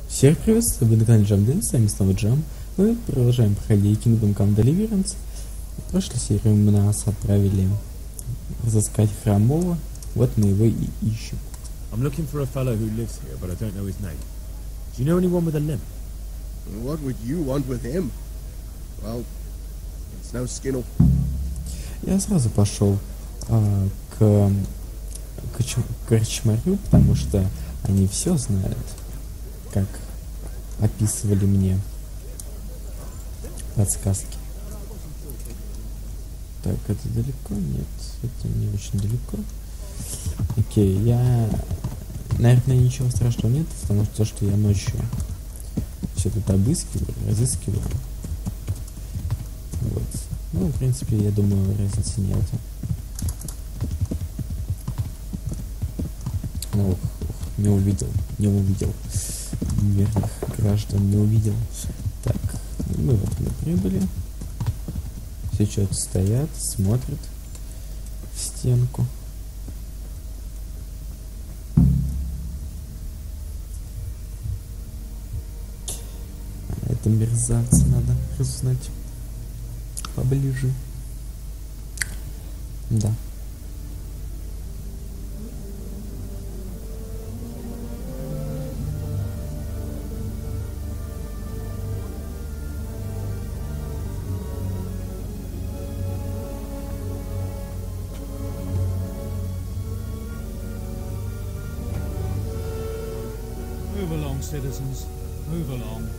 Всех приветствую, вы на канале Джам, с вами снова Джам. Мы продолжаем проходить Kingdom Come Deliverance. В прошлой серии мы нас отправили разыскать хромого. Вот мы его и ищем. I'm looking for a fellow who lives here, but I don't know his name. Do you know anyone with a limp? What would you want with him? Well, it's no skin. Я сразу пошел к корчмарю, потому что они все знают, как описывали мне подсказки. Так, это далеко? Нет, это не очень далеко. Окей, наверное, ничего страшного нет, потому что то, что я ночью все тут обыскиваю, разыскиваю. Вот. Ну, в принципе, я думаю, разницы нет. Ох, не увидел мирных граждан, не увидел. Так, мы прибыли. Все что-то стоят, смотрят в стенку. Это мерзавца надо разузнать поближе. Да. Move along, citizens. Move along.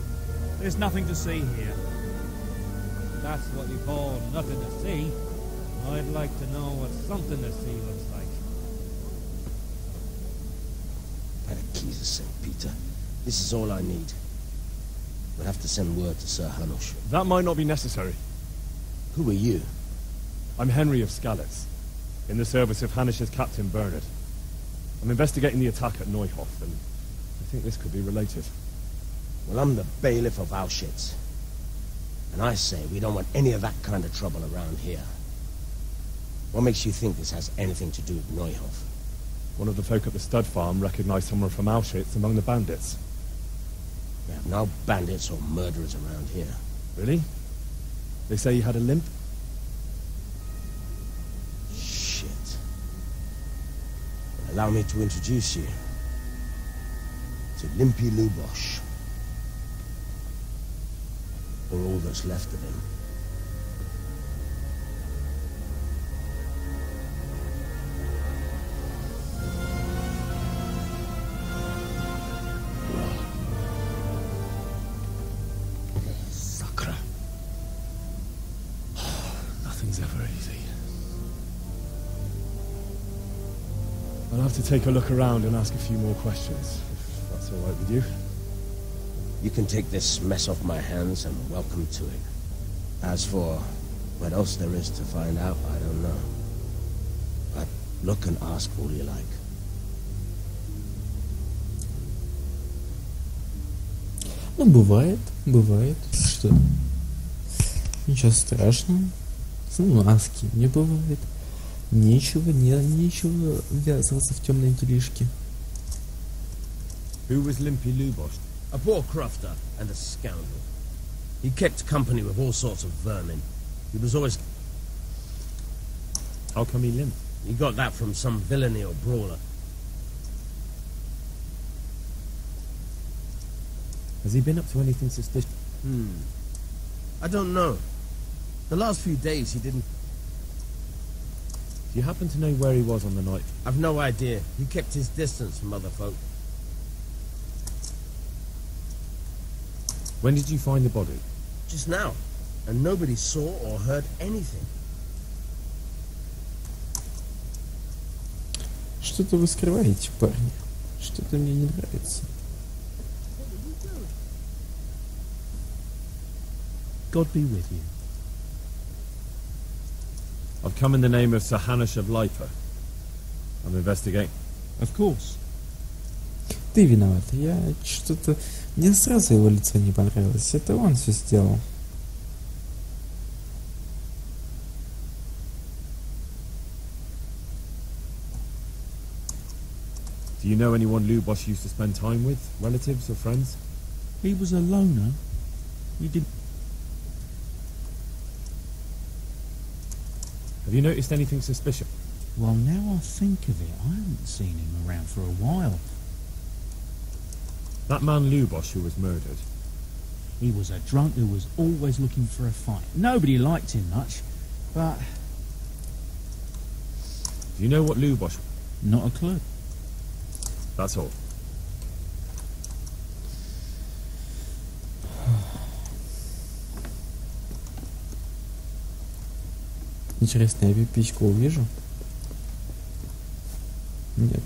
There's nothing to see here. That's what you call nothing to see. I'd like to know what something to see looks like. By the keys of St. Peter, this is all I need. We'll have to send word to Sir Hanush. That might not be necessary. Who are you? I'm Henry of Skalitz, in the service of Hanish's Captain Bernard. I'm investigating the attack at Neuhof, and I think this could be related. Well, I'm the bailiff of Auschwitz. And I say we don't want any of that kind of trouble around here. What makes you think this has anything to do with Neuhof? One of the folk at the stud farm recognized someone from Auschwitz among the bandits. We have no bandits or murderers around here. Really? They say he had a limp? Shit. Allow me to introduce you to Limpy Lubosh. Or all that's left of him. Sakra. Nothing's ever easy. I'll have to take a look around and ask a few more questions, if that's all right with you. You can take this mess off my hands and welcome to it. As for what else there is to find out, I don't know. But look and ask all you like. Ну, бывает. Что? Ничего страшного. Ну, аски не бывает. Нечего ввязываться в темные делишки. Who was Limpy Lubosh? A poor crofter and a scoundrel. He kept company with all sorts of vermin. He was always... How come he limped? He got that from some villainy or brawler. Has he been up to anything suspicious? I don't know. The last few days he didn't... Do you happen to know where he was on the night? I've no idea. He kept his distance from other folk. When did you find the body? Just now. And nobody saw or heard anything. Что-то вы скрываете, парни. Что-то мне не нравится. God be with you. I've come in the name of Sir Hanush of Lipa. I'm investigating. Of course. Ты виноват. Мне сразу его лицо не понравилось. Это он все сделал. Do you know anyone Lubosh used to spend time with? Relatives or friends? He was a loner. He did. Have you noticed anything suspicious? Well, now I think of it, I haven't seen him around for a while. That man Lubosh who was murdered. He was a drunk who was always looking for a fight. Nobody liked him much, but Do you know what Lubosh? not a clue. That's all. Интересно, я пипичку увижу? Нет.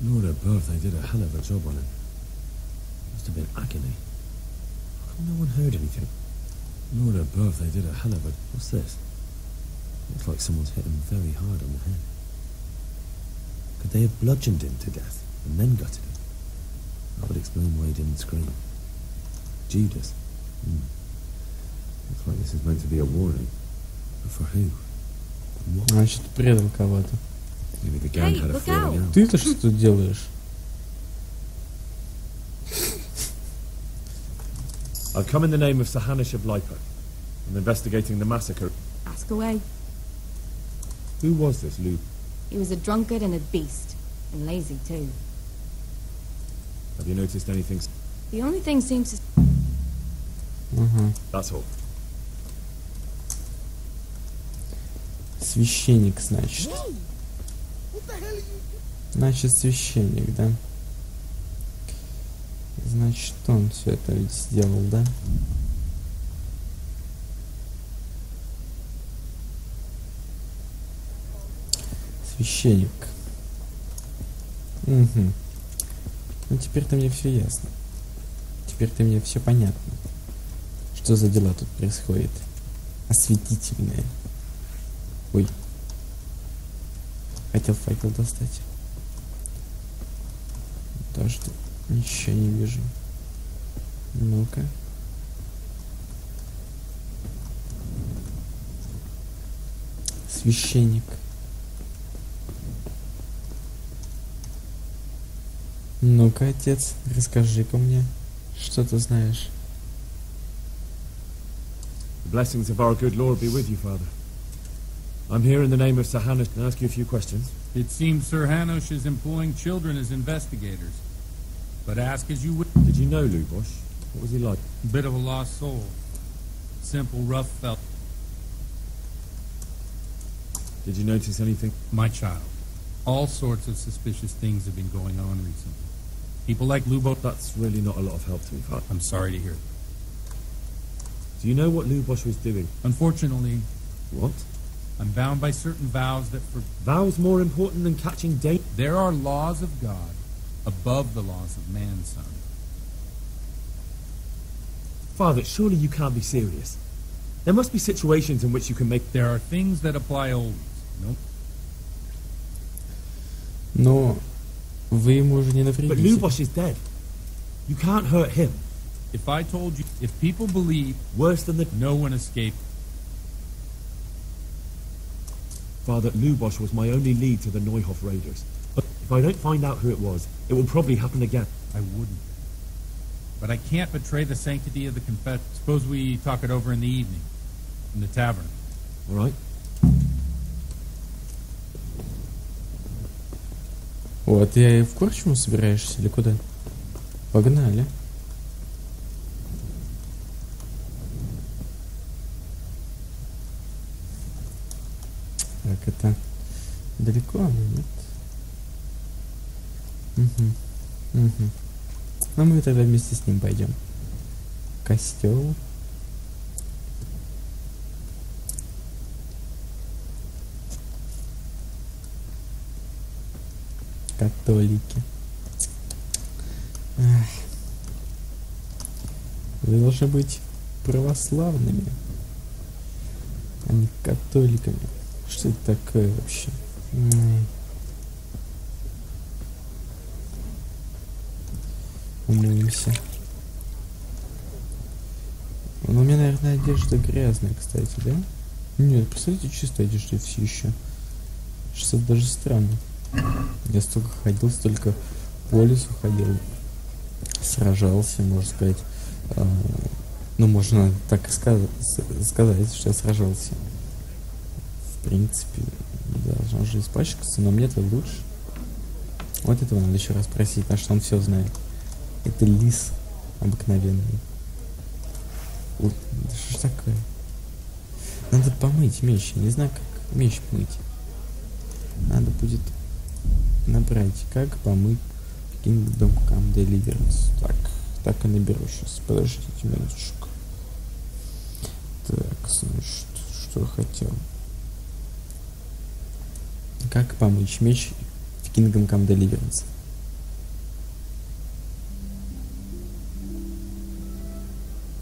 Lord above, they did a hell of a job on him. Must have been agony. How come no one heard anything? Lord above, they did a hell of a... What's this? Looks like someone's hit him very hard on the head. Could they have bludgeoned him to death and then gutted him? That would explain why he didn't scream. Judas. Looks like this is meant to be a warning. But for who? And what? Значит, предал кого-то. Maybe the gang had a falling out. Ты-то что тут делаешь? I've come in the name of Sahanish of Lipa. I'm investigating the massacre. Ask away. Who was this Lu? He was a drunkard and a beast. And lazy, too. Have you noticed anything? The only thing seems to... Ага. That's all. Священник, значит. Значит, священник, да? Значит, он все это ведь сделал, да? Священник. Угу. Ну, теперь-то мне все ясно. Теперь-то мне все понятно. Что за дела тут происходят? Осветительные. Ой. Хотел факел достать. Тоже ничего не вижу. Ну-ка. Священник. Ну-ка, отец, расскажи-ка мне, что ты знаешь. The blessings of our good Lord be with you, Father. I'm here in the name of Sahanish to ask you a few questions. It seems Sir Hanush is employing children as investigators. But ask as you would. Did you know Lubosh? What was he like? Bit of a lost soul. Simple, rough felt. Did you notice anything? My child. All sorts of suspicious things have been going on recently. People like Lubo. That's really not a lot of help to me, Father. I'm sorry to hear. Do you know what Lubosh was doing? Unfortunately, What? I'm bound by certain vows that for Vows more important than catching date? there are laws of God above the laws of man, son. Father, surely you can't be serious. There must be situations in which you can make... There are things that apply always. Nope. Но вы ему уже не But навредите. Lubosh is dead. You can't hurt him. If I told you, if people believe Worse than the... no one escaped, Father, Lubosh was my only lead to the Neuhof raiders. But if I don't find out who it was, it will probably happen again. I wouldn't. But I can't betray the sanctity of the confession. Suppose we talk it over in the evening, in the tavern. All right? О, а ты в Корчму собираешься или куда? Погнали. Так, это далеко, нет? Угу. Угу. Ну, мы тогда вместе с ним пойдем. Костел. Католики. Ах. Вы должны быть православными, а не католиками. Что это такое вообще? Умоемся. Ну, у меня, наверное, одежда грязная, кстати, да? Нет, представляете, чистая одежда все еще. Что даже странно. Я столько ходил, столько по лесу ходил. сражался, можно сказать. Ну, можно так и сказать, что я сражался. В принципе, должно же испачкаться, но мне-то лучше. Вот этого надо еще раз спросить, потому что он все знает. Это лис обыкновенный. Вот, да что ж такое? Надо помыть меч. Я не знаю, как меч мыть. Надо будет набрать, как помыть Kingdom Come Deliverance. Так и наберу сейчас. Подождите минуточку. Так, значит, что я хотел? Как помыть меч в Kingdom Come Deliverance?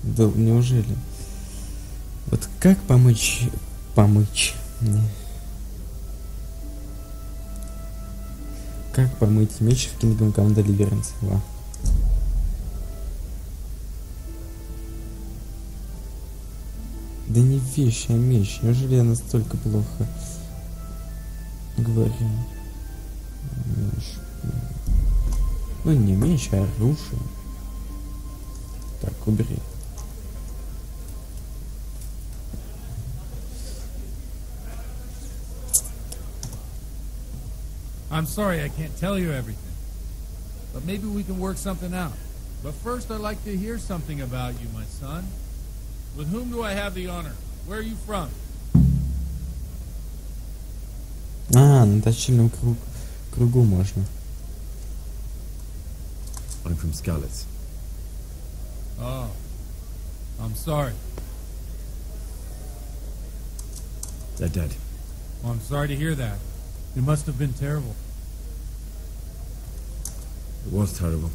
Да неужели? Вот как помыть? Как помыть меч в Kingdom Come Deliverance? Ва. Да не вещь, а меч. Неужели я настолько плохо говорю? Меч. Ну не меч, а оружие. Так, убери. I'm sorry I can't tell you everything, but maybe we can work something out. But first I'd like to hear something about you, my son. With whom do I have the honor? Where are you from? На точильном кругу можно. I'm from Skalitz. Oh, I'm sorry. They're dead. Well, I'm sorry to hear that. It must have been terrible. It was terrible.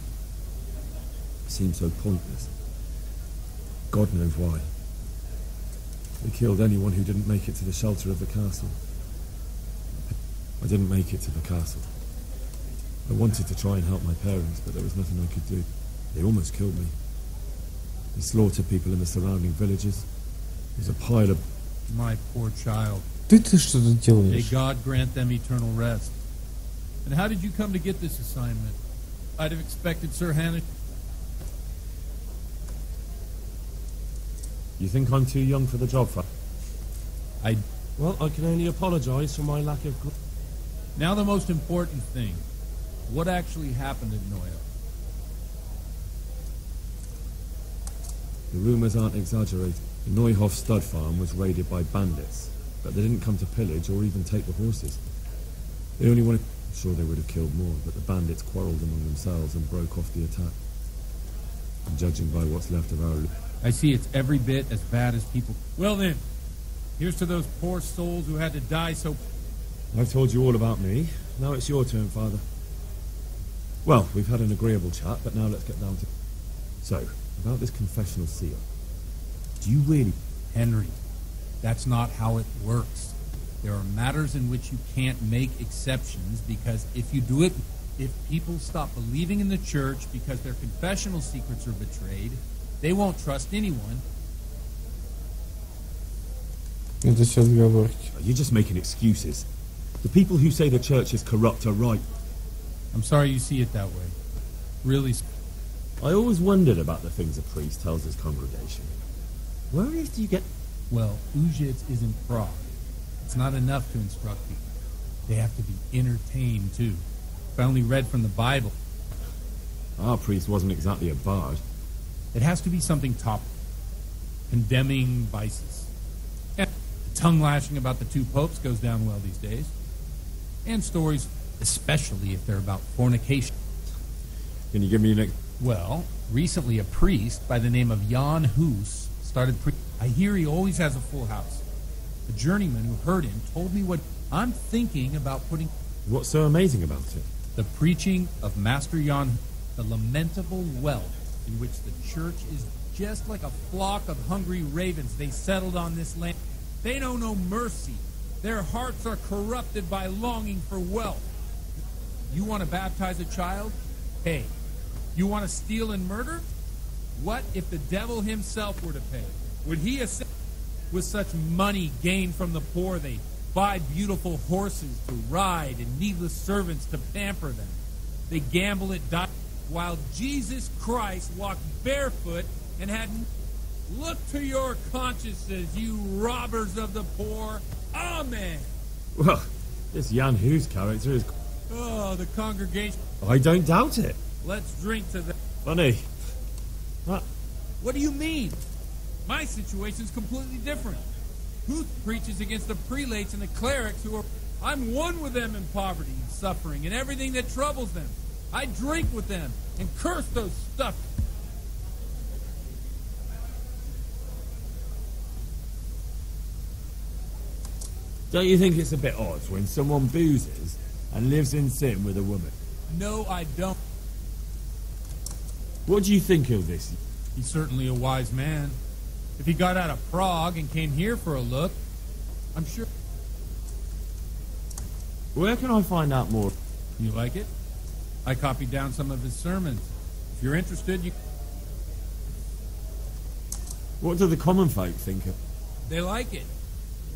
It seemed so pointless. God knows why. They killed anyone who didn't make it to the shelter of the castle. I didn't make it to the castle. I wanted to try and help my parents, but there was nothing I could do. They almost killed me. They slaughtered people in the surrounding villages. There's a pile of... My poor child. Ты что тут May делаешь? God grant them eternal rest. And how did you come to get this assignment? I'd have expected Sir Hannah... You think I'm too young for the job, Well, I can only apologise for my lack of... Now the most important thing. What actually happened in Noya? The rumours aren't exaggerated. The Neuhof stud farm was raided by bandits, but they didn't come to pillage or even take the horses. They only wanted... I'm sure they would have killed more, but the bandits quarrelled among themselves and broke off the attack. And judging by what's left of our... I see it's every bit as bad as people... Well then, here's to those poor souls who had to die so... I've told you all about me. Now it's your turn, Father. Well, we've had an agreeable chat, but now let's get down to... So, about this confessional seal. Do you really... Henry, that's not how it works. There are matters in which you can't make exceptions because if you do it... If people stop believing in the church because their confessional secrets are betrayed, they won't trust anyone. Это все отговорки. You're just making excuses. The people who say the church is corrupt are right. I'm sorry you see it that way. Really... I always wondered about the things a priest tells his congregation. Where on earth do you get... Well, Ujits isn't Prague. It's not enough to instruct people. They have to be entertained, too. If I only read from the Bible. Our priest wasn't exactly a bard. It has to be something topical. Condemning vices. And the tongue-lashing about the two popes goes down well these days. And stories, especially if they're about fornication. Can you give me an... Well, recently a priest by the name of Jan Hus started I hear he always has a full house. A journeyman who heard him told me what I'm thinking about putting... What's so amazing about it? The preaching of Master Jan, the lamentable wealth in which the church is just like a flock of hungry ravens. They settled on this land. They know no mercy. Their hearts are corrupted by longing for wealth. You want to baptize a child? Hey. You want to steal and murder? What if the devil himself were to pay? Would he accept? With such money gained from the poor, they buy beautiful horses to ride and needless servants to pamper them. They gamble at while Jesus Christ walked barefoot and had... Look to your consciences, you robbers of the poor. Amen. Well, this Jan Hughes character is... Oh, the congregation. I don't doubt it. Let's drink to the... Funny. What? What do you mean? My situation's completely different. Huth preaches against the prelates and the clerics who are... I'm one with them in poverty and suffering and everything that troubles them. I drink with them and curse those stuff. Don't you think it's a bit odd when someone boozes and lives in sin with a woman? No, I don't. What do you think of this? He's certainly a wise man. If he got out of Prague and came here for a look, I'm sure... Where can I find out more? You like it? I copied down some of his sermons. If you're interested, you... What do the common folk think of? They like it.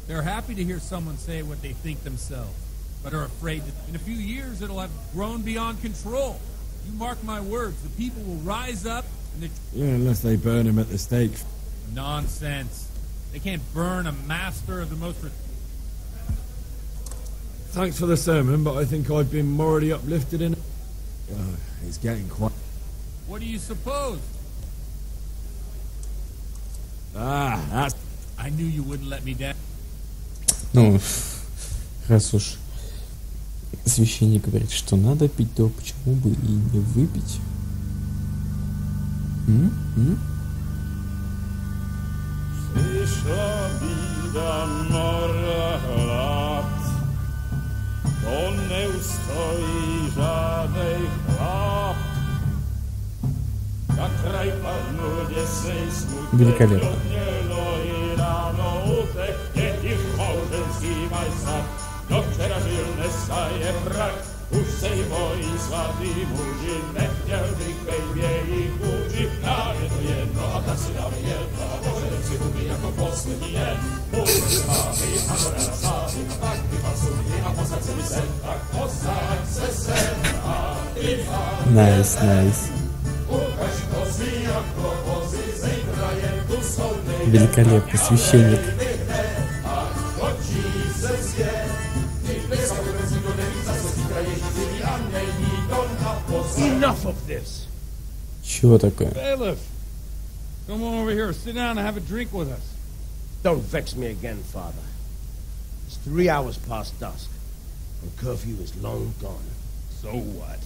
They're happy to hear someone say what they think themselves, but are afraid that in a few years it'll have grown beyond control. You mark my words, the people will rise up and the... Yeah, unless they burn him at the stake. Nonsense. They can't burn a master of the most... Thanks for the sermon, but I think I've been morally uplifted in it. It's getting quite... What do you suppose? That's... I knew you wouldn't let me down. Ну, раз уж священник говорит, что надо пить, то почему бы и не выпить? Великолепно. Do wczorajszej staje brak, już sej moi słaby murzyn, nechmiał dykwej wiei budzi, nawet jedno, a tacy nawet jedno, a Boże cytumy jako poslední jen. Budzi mamy, a gora na sami, a tak wypasuje, a posadź sobie sen, tak posadź se sen, a i fan. Nice, nice. Ukaż kozy, jak propozy, zejdraje tu solnej. Великолепно, священник. Enough of this. Чего такое? Bailiff, come on over here, sit down and have a drink with us. Don't vex me again, Father. It's 3 hours past dusk, and curfew is long gone. So what?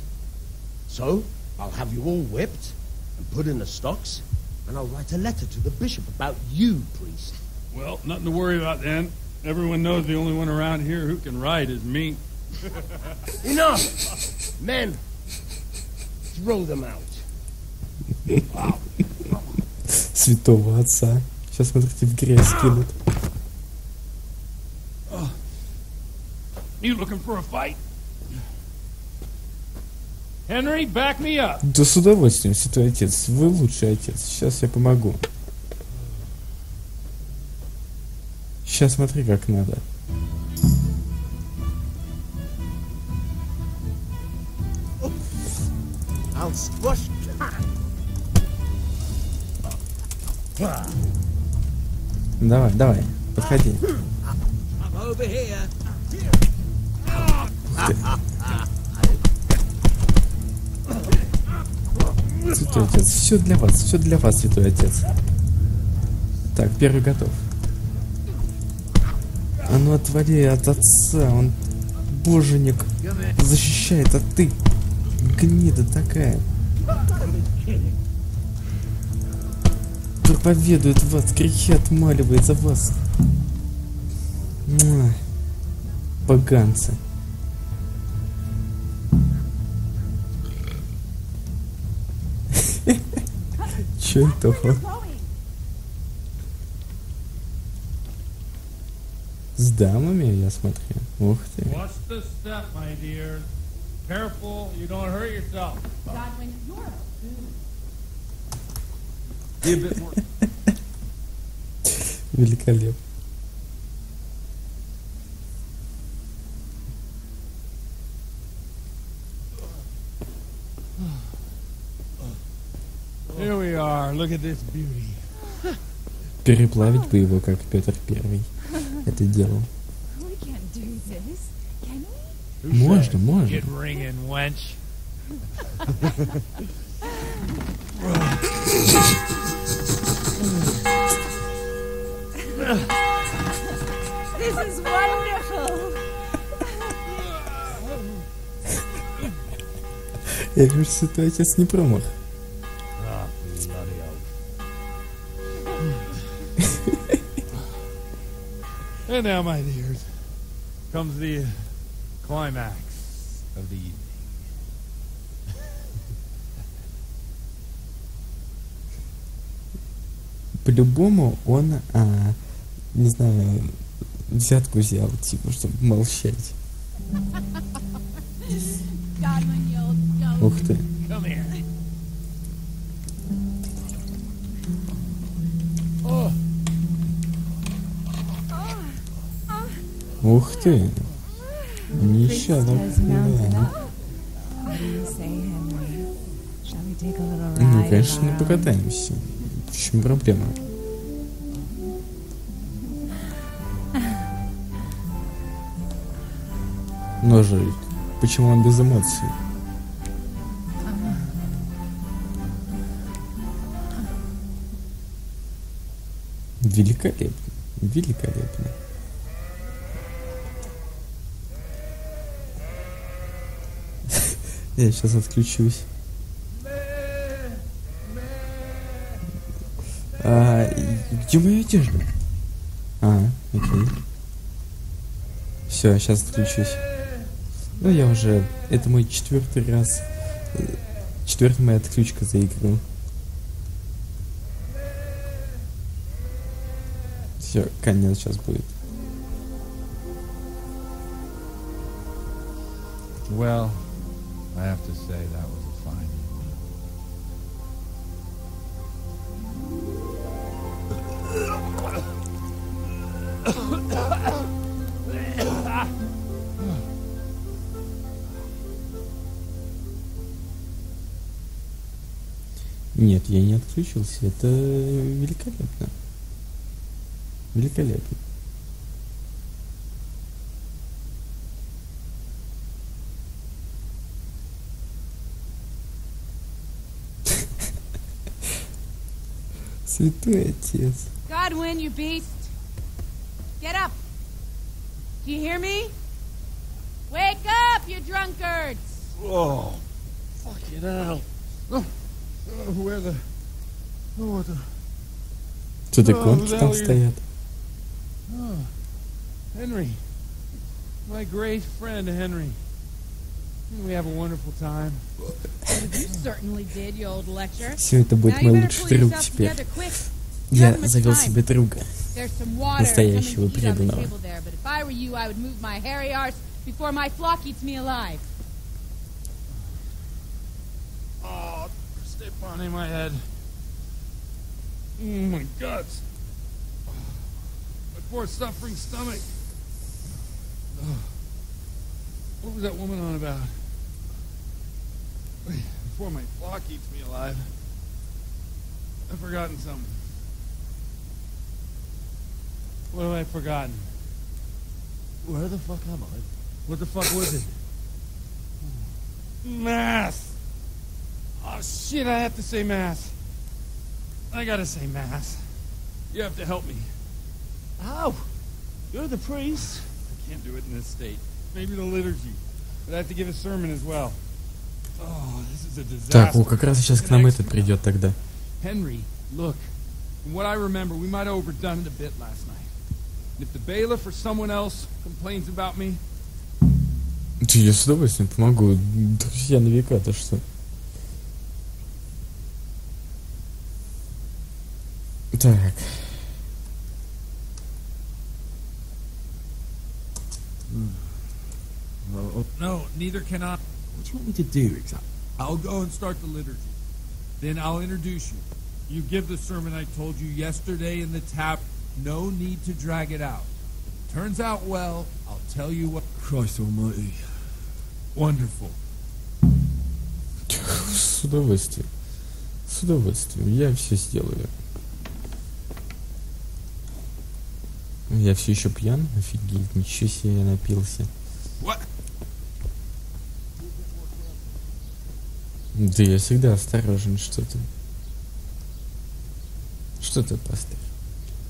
So, I'll have you all whipped and put in the stocks, and I'll write a letter to the bishop about you, priest. Well, nothing to worry about then. Everyone knows the only one around here who can write is me. Enough! Men, throw them out. Святого отца. Сейчас, смотрите, в грязь кинут. You looking for a fight? Henry, back me up. Да с удовольствием, святой отец. Вы лучший отец. Сейчас я помогу. Сейчас смотри, как надо. I'll squash. Давай, давай, подходи. I'm over here. Святой отец, все для вас, святой отец. Так, первый готов. А ну отвали от отца, он боженик защищает, а ты гнида такая. Проповедует вас, грехи отмаливает за вас. Поганцы. Чё это? С дамами, я смотрю. Ух ты. Watch the step, my dear. Careful, you don't hurt yourself. Godwin, you're a Be a bit more. Великолепно. Here we are. Look at this beauty. Переплавить бы его, как Петр Первый. Это дело. We can't do this, can we? Можно, можно. Get ringing, wench. This is wonderful. Я вижу, что твой отец не промах. Ah, bloody oath. And now, my dears, comes the climax of the evening. По-любому он, не знаю, взятку взял, типа, чтобы молчать. Ух ты. Come here. Ух ты. Ничего, да. Ну, конечно, не покатаемся. В чем проблема? Но же, почему он без эмоций? Великолепно. Великолепно. Я сейчас отключусь. Где моя одежда? Окей. Все, сейчас отключусь. Ну, я уже... Это мой 4-й раз. 4-я моя отключка за игру. Все, конец сейчас будет. Well, I have to say that was a fine evening. Нет, я не отключился. Это великолепно. Великолепно. Святой отец. Godwin, you beast! Get up! Do you hear me? Wake up, you drunkards! Oh, fucking hell. Where the... what the... Тут иконки там стоят. Henry. My great friend, Henry. We have a wonderful time. You certainly did, you old lecture. Все это будет мой лучший друг теперь. Я завел себе друга. Настоящего преданного. Oh, step on my head. Oh my guts. My poor suffering stomach. What was that woman on about? Wait, before my flock eats me alive. I've forgotten something. What have I forgotten? Where the fuck am I? What the fuck was it? Mass! Oh shit, I have to say mass. I gotta say mass. You have to help me. How? You're the priest. I can't do it in this state. Maybe the liturgy. But I have to give a sermon as well. Oh, this is a disaster. Так, о, как раз сейчас к нам этот придет тогда. Henry, look. From what I remember, we might have overdone it a bit last night. And if the bailiff or someone else complains about me... Я с удовольствием помогу. Друзья на века, то что? Так. No, neither can I. What do you want me to do exactly? I'll go and start the liturgy. Then I'll introduce you. You give the sermon I told you yesterday in the tap. No need to drag it out. Turns out well, I'll tell you what... Christ almighty. Wonderful. С удовольствием. С С удовольствием. Я все сделаю. Я все еще пьян? Офигеть, ничего себе, я напился. Да я всегда осторожен, что ты. Что ты, пастырь?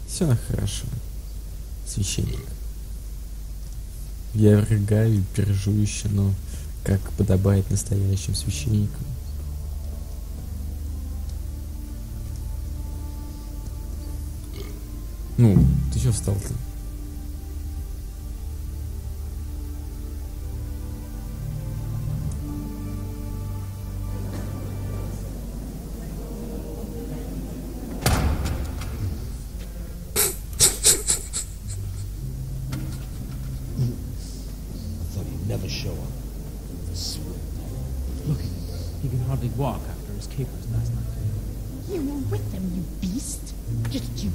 Все хорошо. Священник. Я рыгаю и пержу еще, но как подобает настоящим священникам. Ну, ты чё встал-то? Never show up. Look, he can hardly walk after his capers last night. You were with them, you beast. Just you.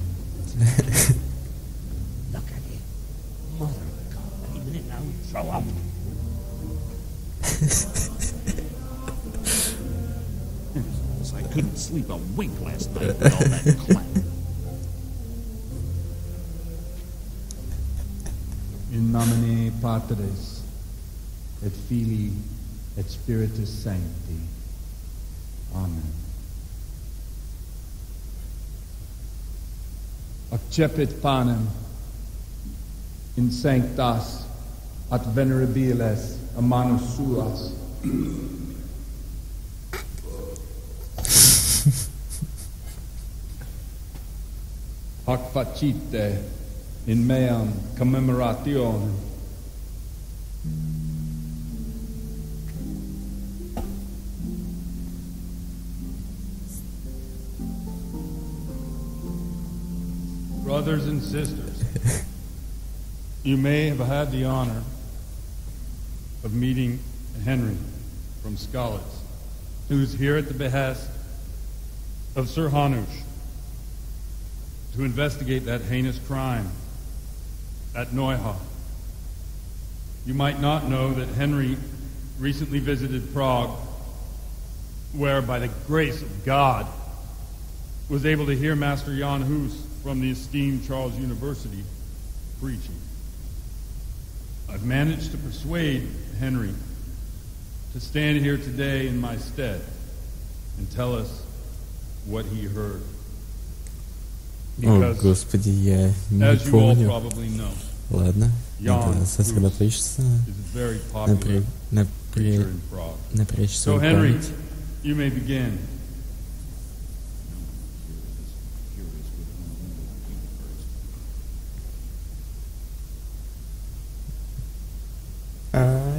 Look at it. Mother of God, any minute now he'll throw up. I couldn't sleep a wink last night with all that clatter. In nomine Patris et Filii et Spiritus Sancti. Amen. Accepit panem in sanctas at venerabiles a manus suas. Hac facite in meam commemorationem. Brothers and sisters, you may have had the honor of meeting Henry from Scholars, who's here at the behest of Sir Hanush to investigate that heinous crime at Neuhof. You might not know that Henry recently visited Prague, where, by the grace of God, was able to hear Master Jan Hus from the esteemed Charles University preaching. I've managed to persuade Henry to stand here today in my stead and tell us what he heard. О, господи, я не помню. Ладно, надо сосредоточиться, напрячь свою память. You may begin.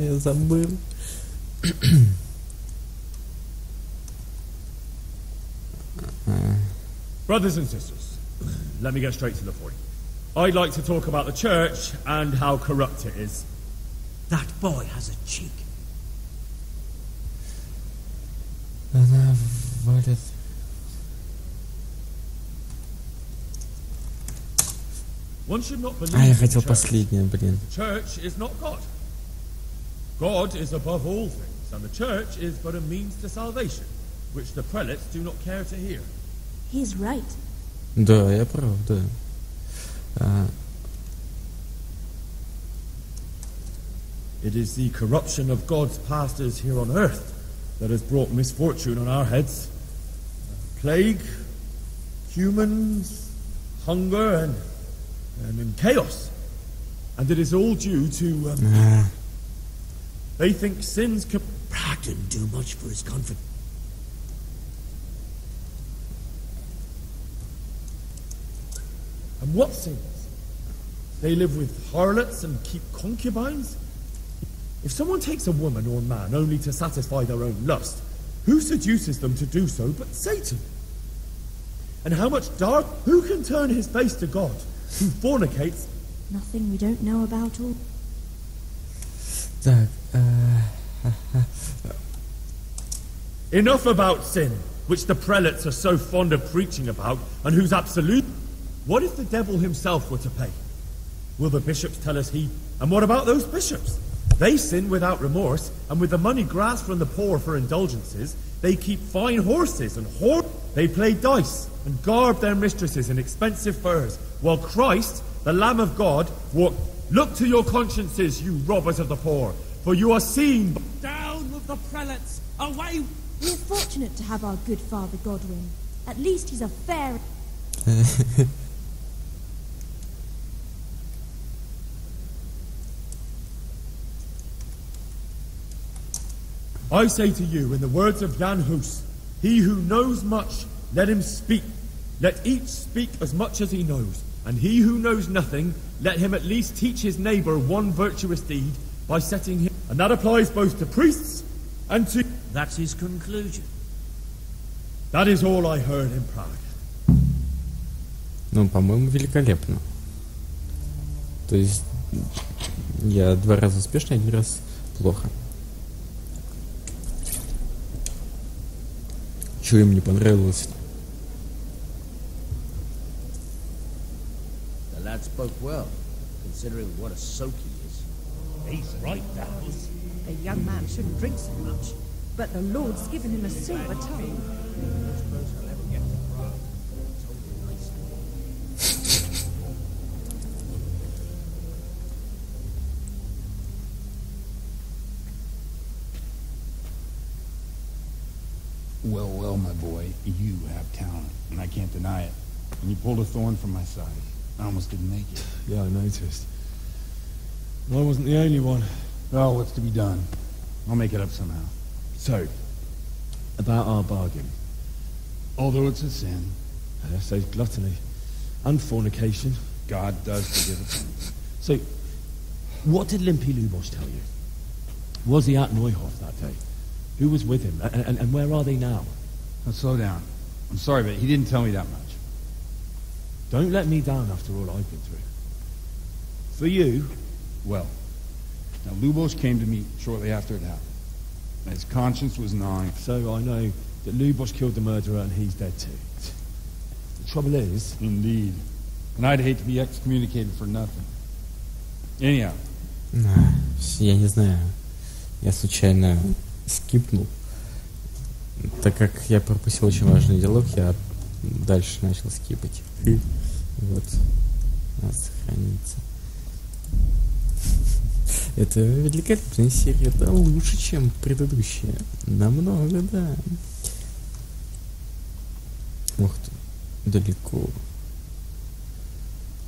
Я забыл. Brothers and sisters, let me get straight to the point. I'd like to talk about the church and how corrupt it is. That boy has a cheek. Она валит. One should not believe я хотел последнее, блин. The church is not God. God is above all things, and the church is but a means to salvation, which the prelates do not care to hear. He's right. Да, я прав, да. It is the corruption of God's pastors here on earth that has brought misfortune on our heads. Plague, humans, hunger, and chaos. And it is all due to... They think sins can... didn't do much for his confidence. And what sins? They live with harlots and keep concubines? If someone takes a woman or man only to satisfy their own lust, who seduces them to do so but Satan? And how much dark? Who can turn his face to God? Who fornicates? Nothing we don't know about all. Так, Enough about sin, which the prelates are so fond of preaching about, and whose absolute... What if the devil himself were to pay? Will the bishops tell us he... And what about those bishops? They sin without remorse, and with the money grasped from the poor for indulgences, They keep fine horses and They play dice and garb their mistresses in expensive furs, while Christ, the Lamb of God, walked. Look to your consciences, you robbers of the poor, for you are seen. Down with the prelates! Away! We're fortunate to have our good Father Godwin. At least he's a fair... I say to you, in the words of Jan Hus, he who knows much, let him speak. Let each speak as much as he knows. And he who knows nothing, let him at least teach his neighbour one virtuous deed by setting him... And that applies both to priests and to... That's his conclusion. That is all I heard in Prague. Ну, по-моему, великолепно. То есть я 2 раза успешно, 1 раз плохо. Чего им не понравилось? The lad spoke well, considering what a soak he is. He's right, Dallas. The young man shouldn't drink so much, but the Lord's given him a silver tongue. I suppose I'll never get to Prague. Told him nicely. Well, well, my boy, you have talent, and I can't deny it. When you pulled a thorn from my side, I almost didn't make it. Yeah, I noticed. I wasn't the only one. Well, what's to be done? I'll make it up somehow. So, about our bargain. Although it's a sin. So gluttony and fornication. God does forgive a sin. So, what did Limpy Lubos tell you? Was he at Neuhof that day? Who was with him? And where are they now? Now, slow down. I'm sorry, but he didn't tell me that much. Don't let me down after all I've been through. For you... Well, now Lubos came to me shortly after it happened. And his conscience was gnawing. So I know that Lubos killed the murderer and he's dead too. The trouble is... Indeed. And I'd hate to be excommunicated for nothing. Anyhow. Я не знаю. Я случайно скипнул. Так как я пропустил очень важный диалог, я дальше начал скипать. Вот. Надо сохраниться. Это великолепная серия, да, лучше, чем предыдущая. Намного, да. Ух ты, далеко.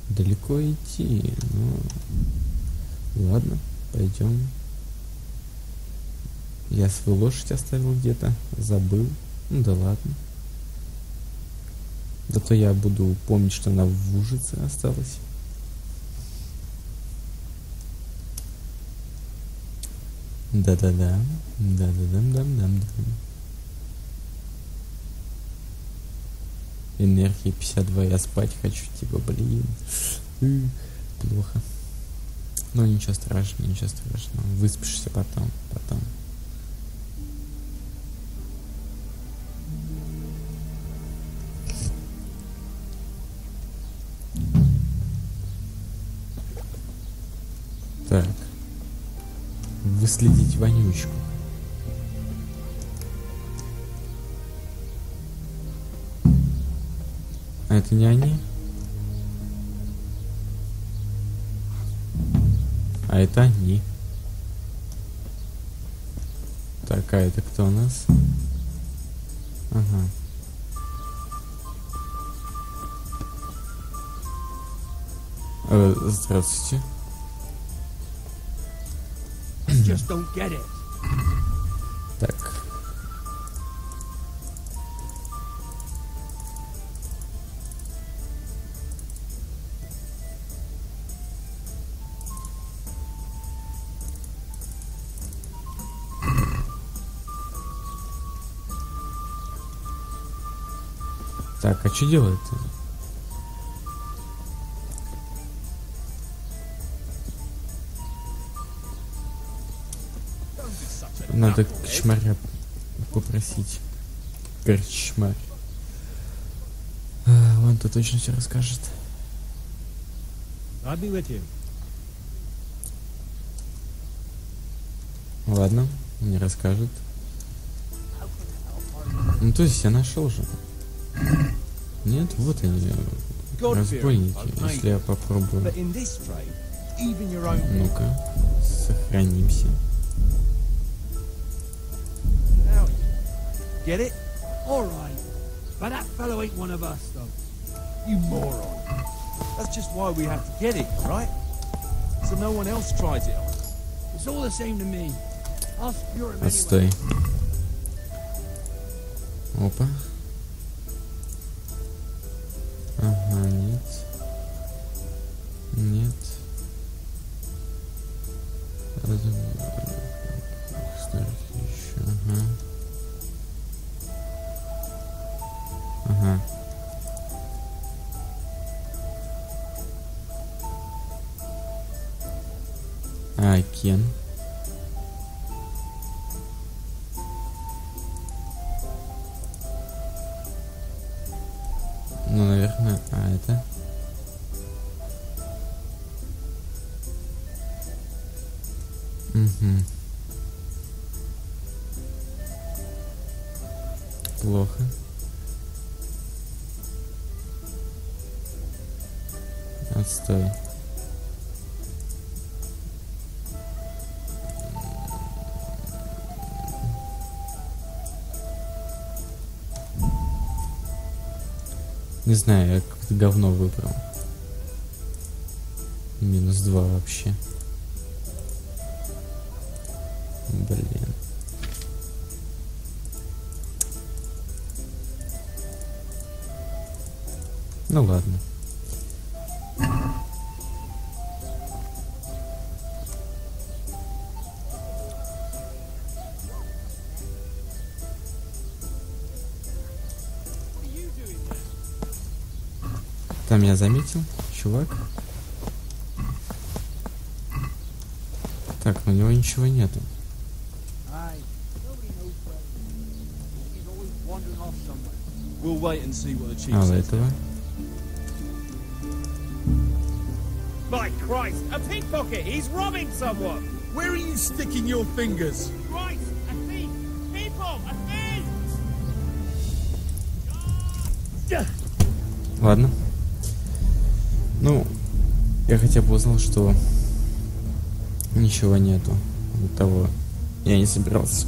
Далеко идти, ну... Ладно, пойдем. Я свою лошадь оставил где-то, забыл. Ну да ладно. Зато я буду помнить, что она в Ужице осталась. Да-да-да. Да-да-дам-дам-дам-дам. Энергии 52, я спать хочу, типа, блин. Плохо. Ну ничего страшного, ничего страшного. Выспишься потом. Так. Выследить вонючку. А это не они? А это они. Так, а это кто у нас? Ага. Здравствуйте. Just don't get it. Так. Так, а что делать-то? Надо кочмаря попросить. Кочмарь. Он-то точно все расскажет. Ладно, не расскажет. Ну то есть я нашел же. Нет, вот они, разбойники. Если я попробую. Ну-ка, сохранимся. Get it? All right. But that fellow ain't one of us, though. You moron. That's just why we have to get it, right? So no one else tries it on. It's all the same to me. I'll secure him Отстой. anyway. Опа. Ага, нет. Нет. Еще, ага. Ага. А, Кен. Ну, наверное, это. Угу. Плохо. Отстой. Не знаю, я как-то говно выбрал. -2 вообще. Блин. Ну ладно. Там я заметил, чувак. Так, у него ничего нету. А у этого? My Christ, a pickpocket! He's robbing someone! Where are you sticking your fingers? Christ, a thief! People, a thief! Ладно. Ну, я хотя бы узнал, что ничего нету от того. Я не собирался.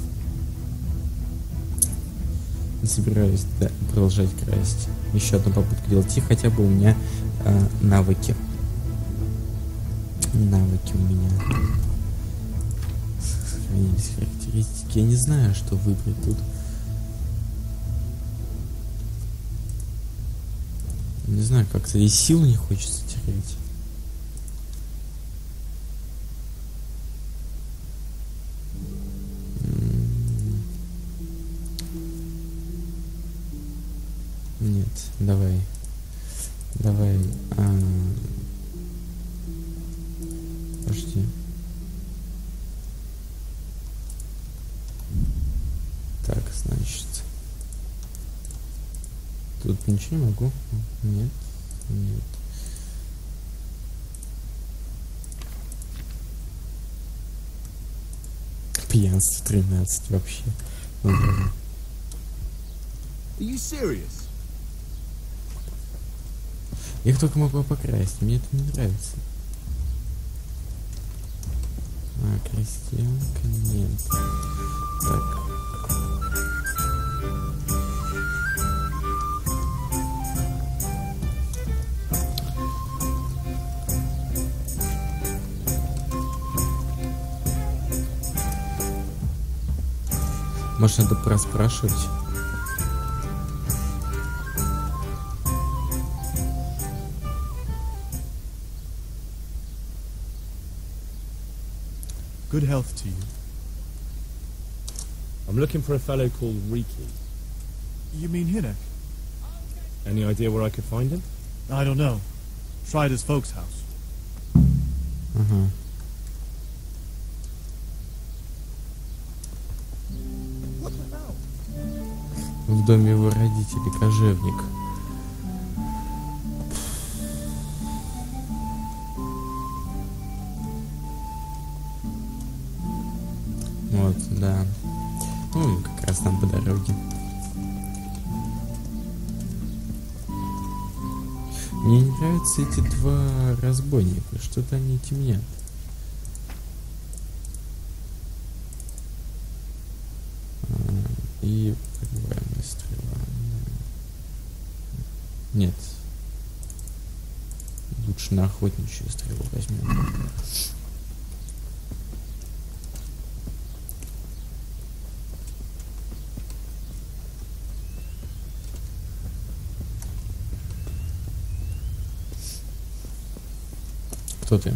Не собираюсь продолжать красть. Еще одну попытку делать. И хотя бы у меня навыки. Навыки у меня. Сохранились характеристики. Я не знаю, что выбрать тут. Не знаю, как-то и сил не хочется терять. Нет, давай. Давай. Подожди. Так, значит. Тут ничего не могу. Нет. Нет. Пьянство 13 вообще. Are you serious? Я их только могу покрасить. Мне это не нравится. А, крестьянка нет. Так. Может, надо проспрашивать? Good health to you. I'm looking for a fellow called Riki. You mean Hinnock? Any idea where I could find him? I don't know. Try at his folks' house. Ага. В доме его родителей кожевник. Вот, да. Ну, как раз там по дороге. Мне не нравятся эти два разбойника. Что-то они темнят. И пробиваемая стрела. Нет. Лучше на охотничью стрелу возьмем. Кто ты?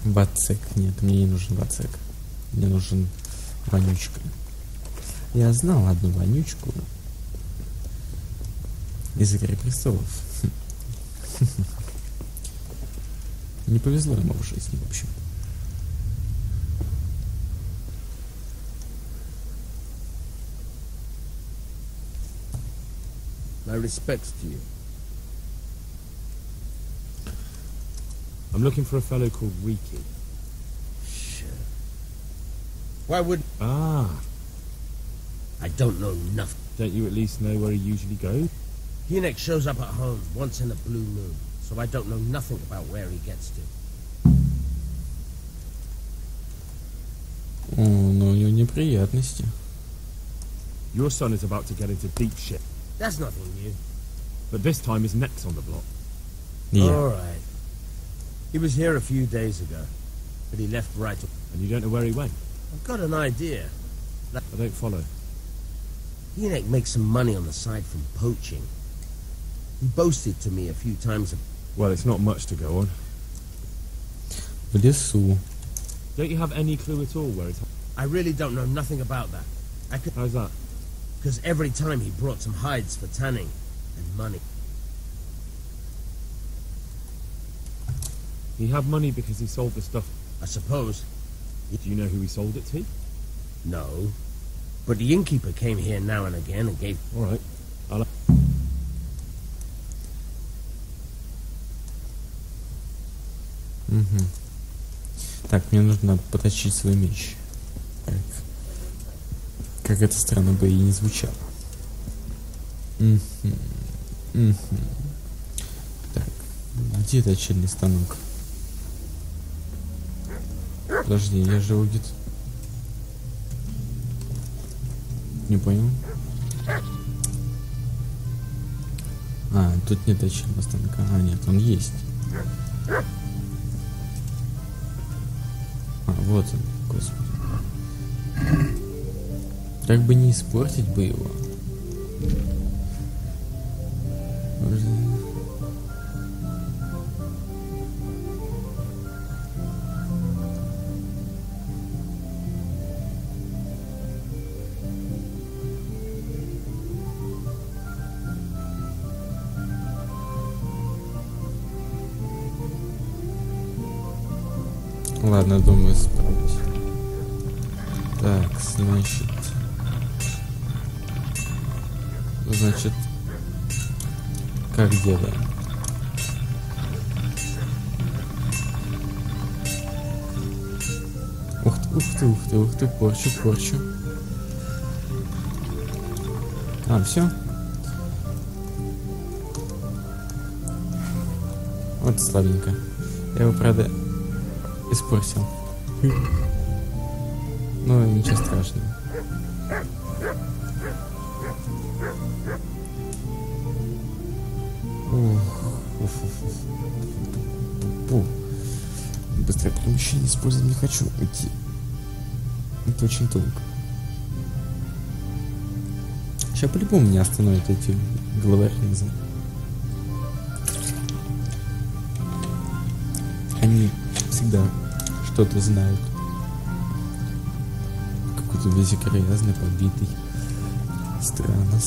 Бацек. Нет, мне не нужен бацек. Мне нужен вонючка. Я знал одну вонючку из «Игры престолов». Не повезло ему в жизни, в общем. My respects to you. I'm looking for a fellow called Riki. Sure. Why would... Ah. I don't know nothing. Don't you at least know where he usually goes? Hynek shows up at home once in a blue moon, so I don't know nothing about where he gets to. О, ну у него неприятности. Your son is about to get into deep shit. That's nothing new. But this time his neck's on the block. Yeah. All right. He was here a few days ago, but he left right... And you don't know where he went? I've got an idea. I don't follow. Hynek makes some money on the side from poaching. He boasted to me a few times... Well, it's not much to go on. В лесу. Don't you have any clue at all where it's... I really don't know nothing about that. I could... How's that? Because every time he brought some hides for tanning and money. He had money because he sold the stuff. I suppose. Do you know who he sold it to? No. But the innkeeper came here now and again and gave... All right. I'll... Угу. Так, мне нужно поточить свой меч. Как это странно бы и не звучало. Так, где точильный станок? Подожди, я же его где-то... Не понял. А, тут нет точильного станка. А, нет, он есть. А, вот он, господи. Как бы не испортить бы его. Ладно, думаю, справлюсь. Так, значит, как делаем? Ух ты, порчу. А, все? Вот слабенько. Я его, правда, испортил. Ну, ничего страшного. Быстрое перемещение использовать не хочу идти. Это очень долго. Сейчас по-любому меня остановят эти головорезы. Они всегда что-то знают. Какой-то весь грязный, побитый. Странно.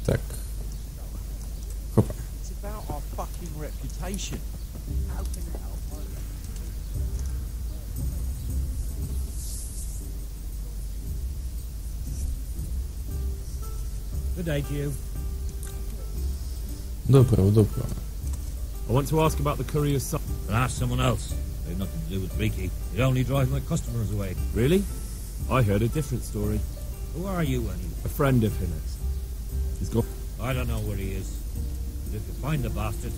Так. Хопа. Good day to you. Доброго. I want to ask about the courier's son. But ask someone else. They've nothing to do with Riki. They only drive my customers away. Really? I heard a different story. Who are you, anyway? A friend of Hinner's. He's got... I don't know where he is. But if you find the bastard...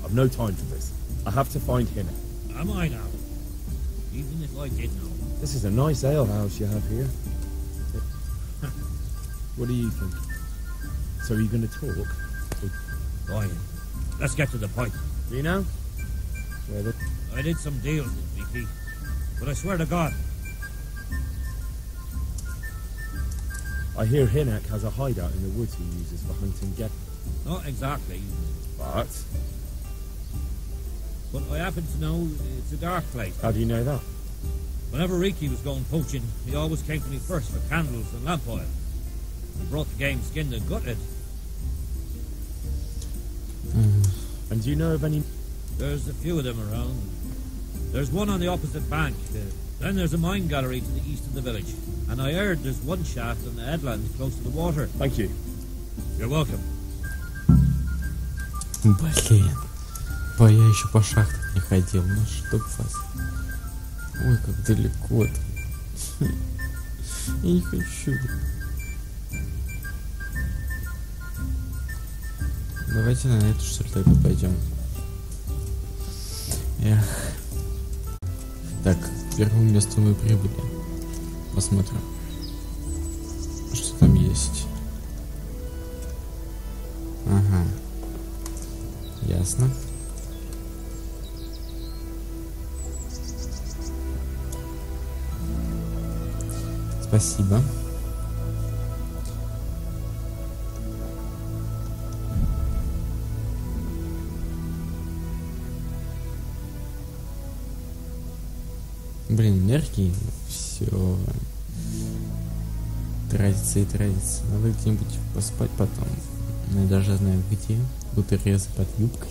I've no time for this. I have to find Hinner. Am I now? Even if I did know. This is a nice alehouse you have here. What do you think? So are you going to talk? Fine. Let's get to the point. Do you know? I did some deals with VP, but I swear to God. I hear Hinnock has a hideout in the woods he uses for hunting geckos. Not exactly. But I happen to know it's a dark place. How do you know that? Whenever Riki was going poaching, he always came to me first for candles and lamp oil. He brought the game skinned and gutted. And do you know of any... There's a few of them around. There's one on the opposite bank. Then there's a mine gallery to the east of the village. And I heard there's one shaft on the headland close to the water. Thank you. You're welcome. Блин. Я еще по шахтам не ходил. Ну чтоб вас. Ой, как далеко-то. Я не хочу. Давайте на эту, что ли, тогда пойдем. Эх. Так, к первому месту мы прибыли. Посмотрим, что там есть. Ага. Ясно. Спасибо. Блин, энергии, все тратится и тратится. Надо где-нибудь поспать потом. Я даже знаю где. Бутерезы под юбкой.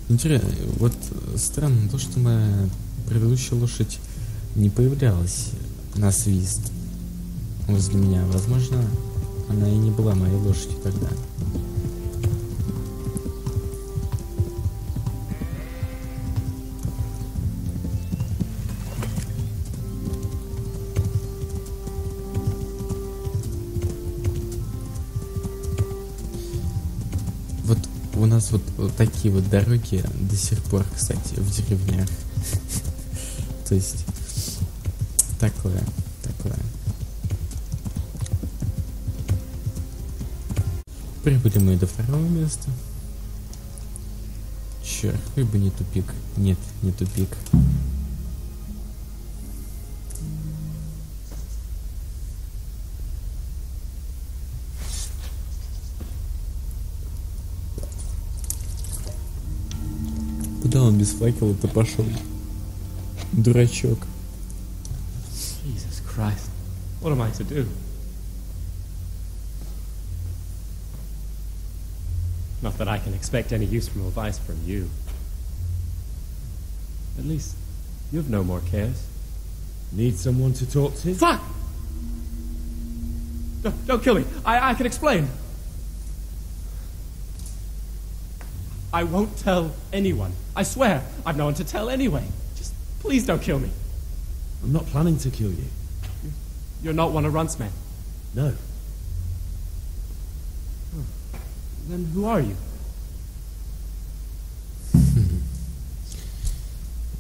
Интересно, вот странно то, что моя предыдущая лошадь не появлялась на свист возле меня. Возможно, она и не была моей лошадью тогда. У нас вот такие вот дороги до сих пор, кстати, в деревнях. То есть такое. Прибыли мы до второго места. Черт, хоть бы не тупик. Нет, не тупик. Куда он без факела-то пошел? Дурачок. Jesus Christ. What am I to do? Not that I can expect any useful advice from you. At least, you've no more cares. Need someone to talk to? Fuck! Don't kill me. I can explain. I won't tell anyone. I swear, I've no one to tell anyway. Just please don't kill me. I'm not planning to kill you. You're not one of Runt's men? No. Then who are you?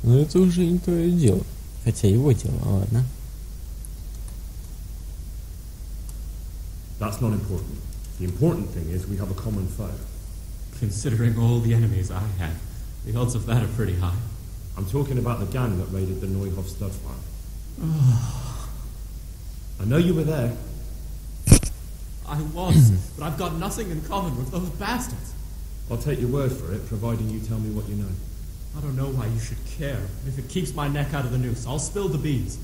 Ну это уже не твое дело. Хотя его дело, ладно. That's not important. The important thing is we have a common foe. Considering all the enemies I had, the odds of that are pretty high. I'm talking about the gang that raided the Neuhof stud farm. I know you were there. I was, but I've got nothing in common with those bastards. I'll take your word for it, providing you tell me what you know. I don't know why you should care. If it keeps my neck out of the noose, I'll spill the beans.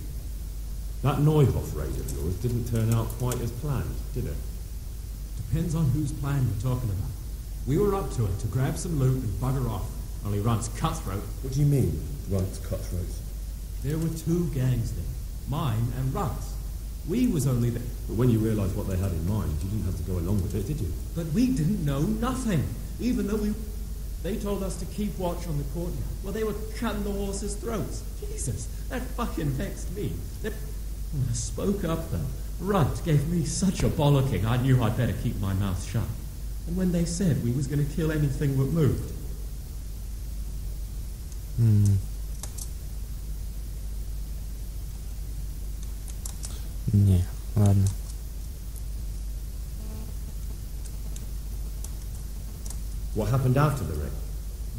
That Neuhof raid of yours didn't turn out quite as planned, did it? Depends on whose plan we're talking about. We were up to it to grab some loot and bugger off. Only Runt's cutthroat. What do you mean, Runt's cutthroats? There were two gangs there. Mine and Runt's. We was only there. But when you realised what they had in mind, you didn't have to go along with it, did you? But we didn't know nothing, even though they told us to keep watch on the courtyard. Well, they were cutting the horses' throats. Jesus, that fucking vexed me. When I spoke up, though, Runt gave me such a bollocking, I knew I'd better keep my mouth shut. And when they said we was going to kill anything that moved. Не, ладно. What happened after the wreck?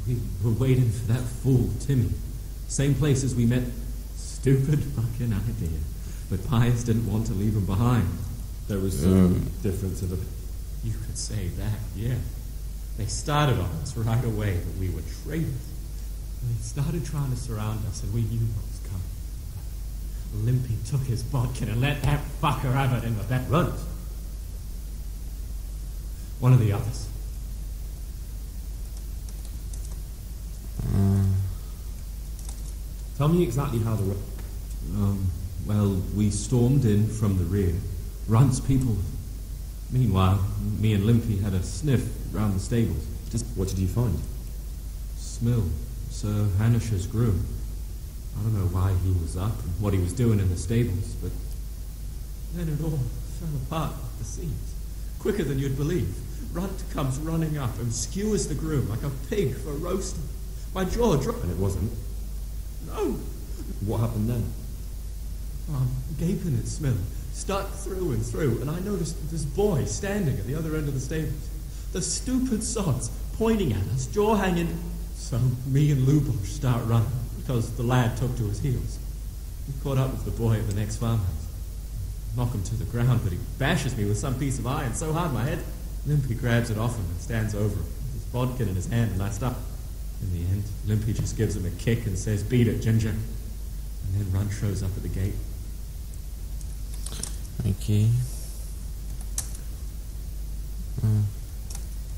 We were waiting for that fool, Timmy. Same place as we met. Stupid fucking idea. But Pius didn't want to leave him behind. There was some difference of the... You could say that, yeah. They started on us right away that we were traitors. They started trying to surround us, and we knew what was coming. Limpy took his bodkin and let that fucker have it in the back. Runt? One of the others. Tell me exactly how the... Well, we stormed in from the rear. Runt's people... Meanwhile, me and Limpy had a sniff round the stables. What did you find? Smill, Sir Hanish's groom. I don't know why he was up and what he was doing in the stables, but then it all fell apart at the seams. Quicker than you'd believe. Runt comes running up and skewers the groom like a pig for roasting. My jaw dropped. And it wasn't? No. What happened then? I'm gaping at Smill, stuck through and through, and I noticed this boy standing at the other end of the stables. The stupid sods pointing at us, jaw hanging. So me and Lubosh start running, because the lad took to his heels. We caught up with the boy at the next farmhouse. Knock him to the ground, but he bashes me with some piece of iron so hard my head. Limpy grabs it off him and stands over him, with his bodkin in his hand, and I stop. In the end, Limpy just gives him a kick and says, "Beat it, Ginger." And then Runt shows up at the gate. Okay.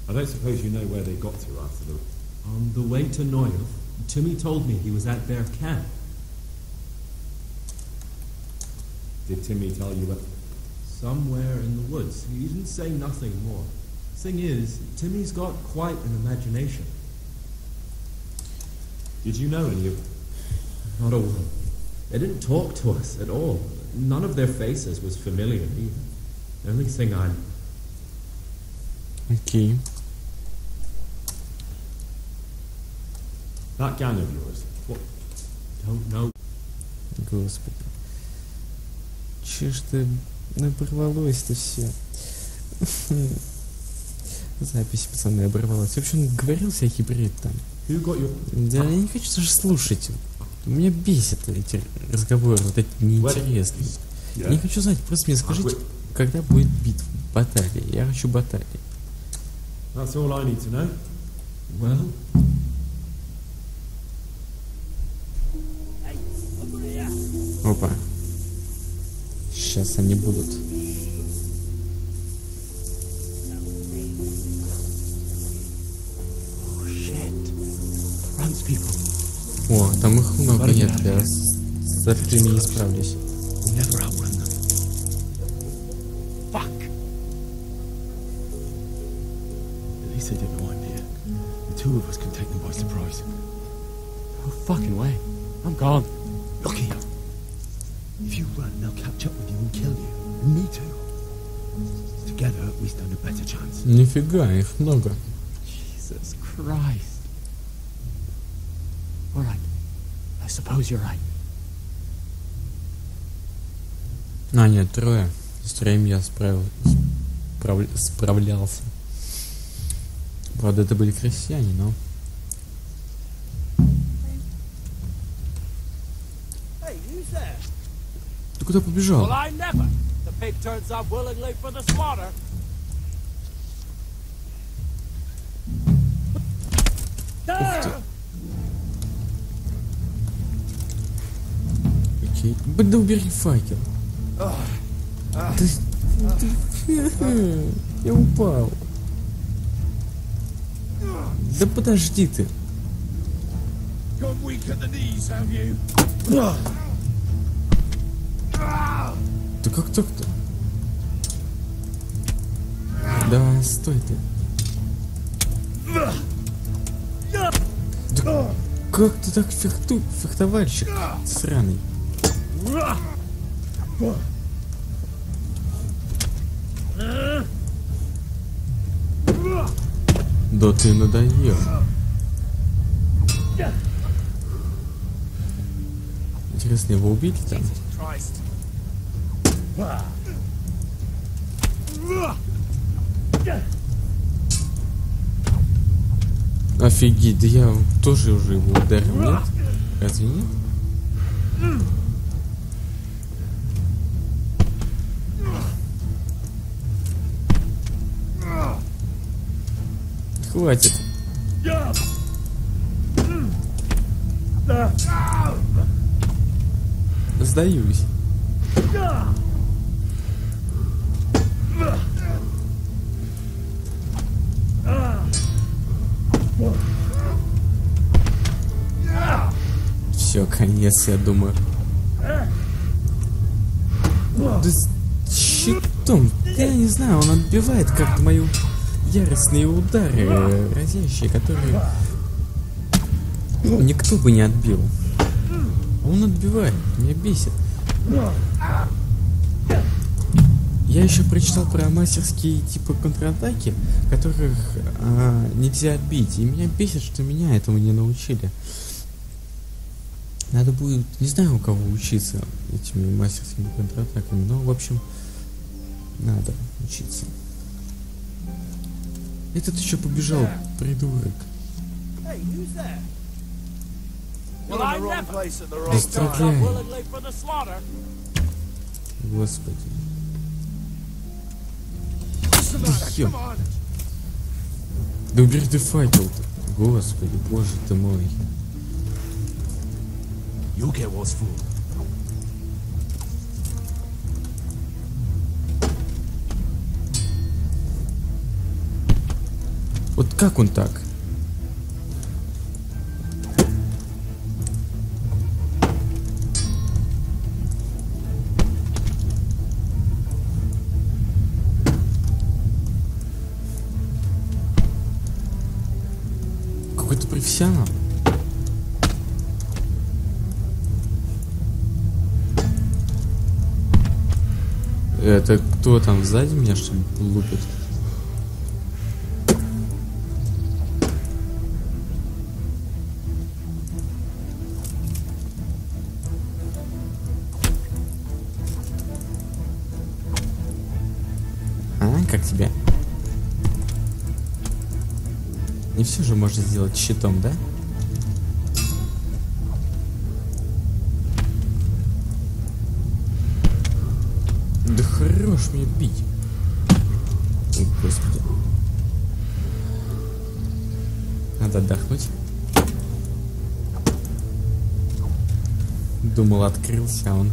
I don't suppose you know where they got to after the... On the way to Noyov, Timmy told me he was at their camp. Did Timmy tell you that? Somewhere in the woods. He didn't say nothing more. Thing is, Timmy's got quite an imagination. Did you know any of... Not a one. They didn't talk to us at all. None of their faces was familiar either. The only thing I'm... Okay. That gang of yours, what? Don't know. Господи. Че ж ты оборвалось-то все? Запись, пацаны, оборвалась. В общем, он говорил всякий бред там. Да я не хочу даже слушать. Меня бесит эти разговоры, вот эти неинтересные. Я не хочу знать, просто мне скажите, когда будет битва, баталия. Я хочу баталии. That's all I need to know. Well... Опа. Сейчас они будут. О, там их много, нет, я с этими не справлюсь. They didn't know I'm here. The two of us can take them by surprise. No fucking way. I'm gone. Look here. If you run, they'll catch up with you and kill you. And me too. Together, we stand a better chance. Нифига, их много. Jesus Christ. All right. I suppose you're right. А, нет, трое. С троим я справлялся. Правда, это были крестьяне, но... Ты куда побежал? Well, I never. The pig turns up willingly for the slaughter. Окей. Да убери факел. Я упал. Да подожди ты. Да как так-то? Да, стой ты. Да как ты так фехтовальщик сраный? Да ты надоел. Интересно, его убили там? Офигеть, да я тоже уже его ударил, нет? Разве нет? Хватит. Сдаюсь. Все, конец, я думаю. Да щитом, я не знаю, он отбивает как-то мои яростные удары, разящие, которые никто бы не отбил. Он отбивает, меня бесит. Я еще прочитал про мастерские типа контратаки, которых нельзя отбить. И меня бесит, что меня этому не научили. Надо будет, не знаю, у кого учиться этими мастерскими контратаками, но, в общем, надо учиться. Этот еще побежал, придурок. Да стреляй. Господи. Да ё. Да убери ты факел-то. Господи, боже ты мой. Вот как он так? Какой-то профессионал. Это кто там сзади меня, что ли, лупит? А, как тебя? Не все же можно сделать щитом, да? Да хорош мне бить. О, господи. Надо отдохнуть. Думал, открылся, а он...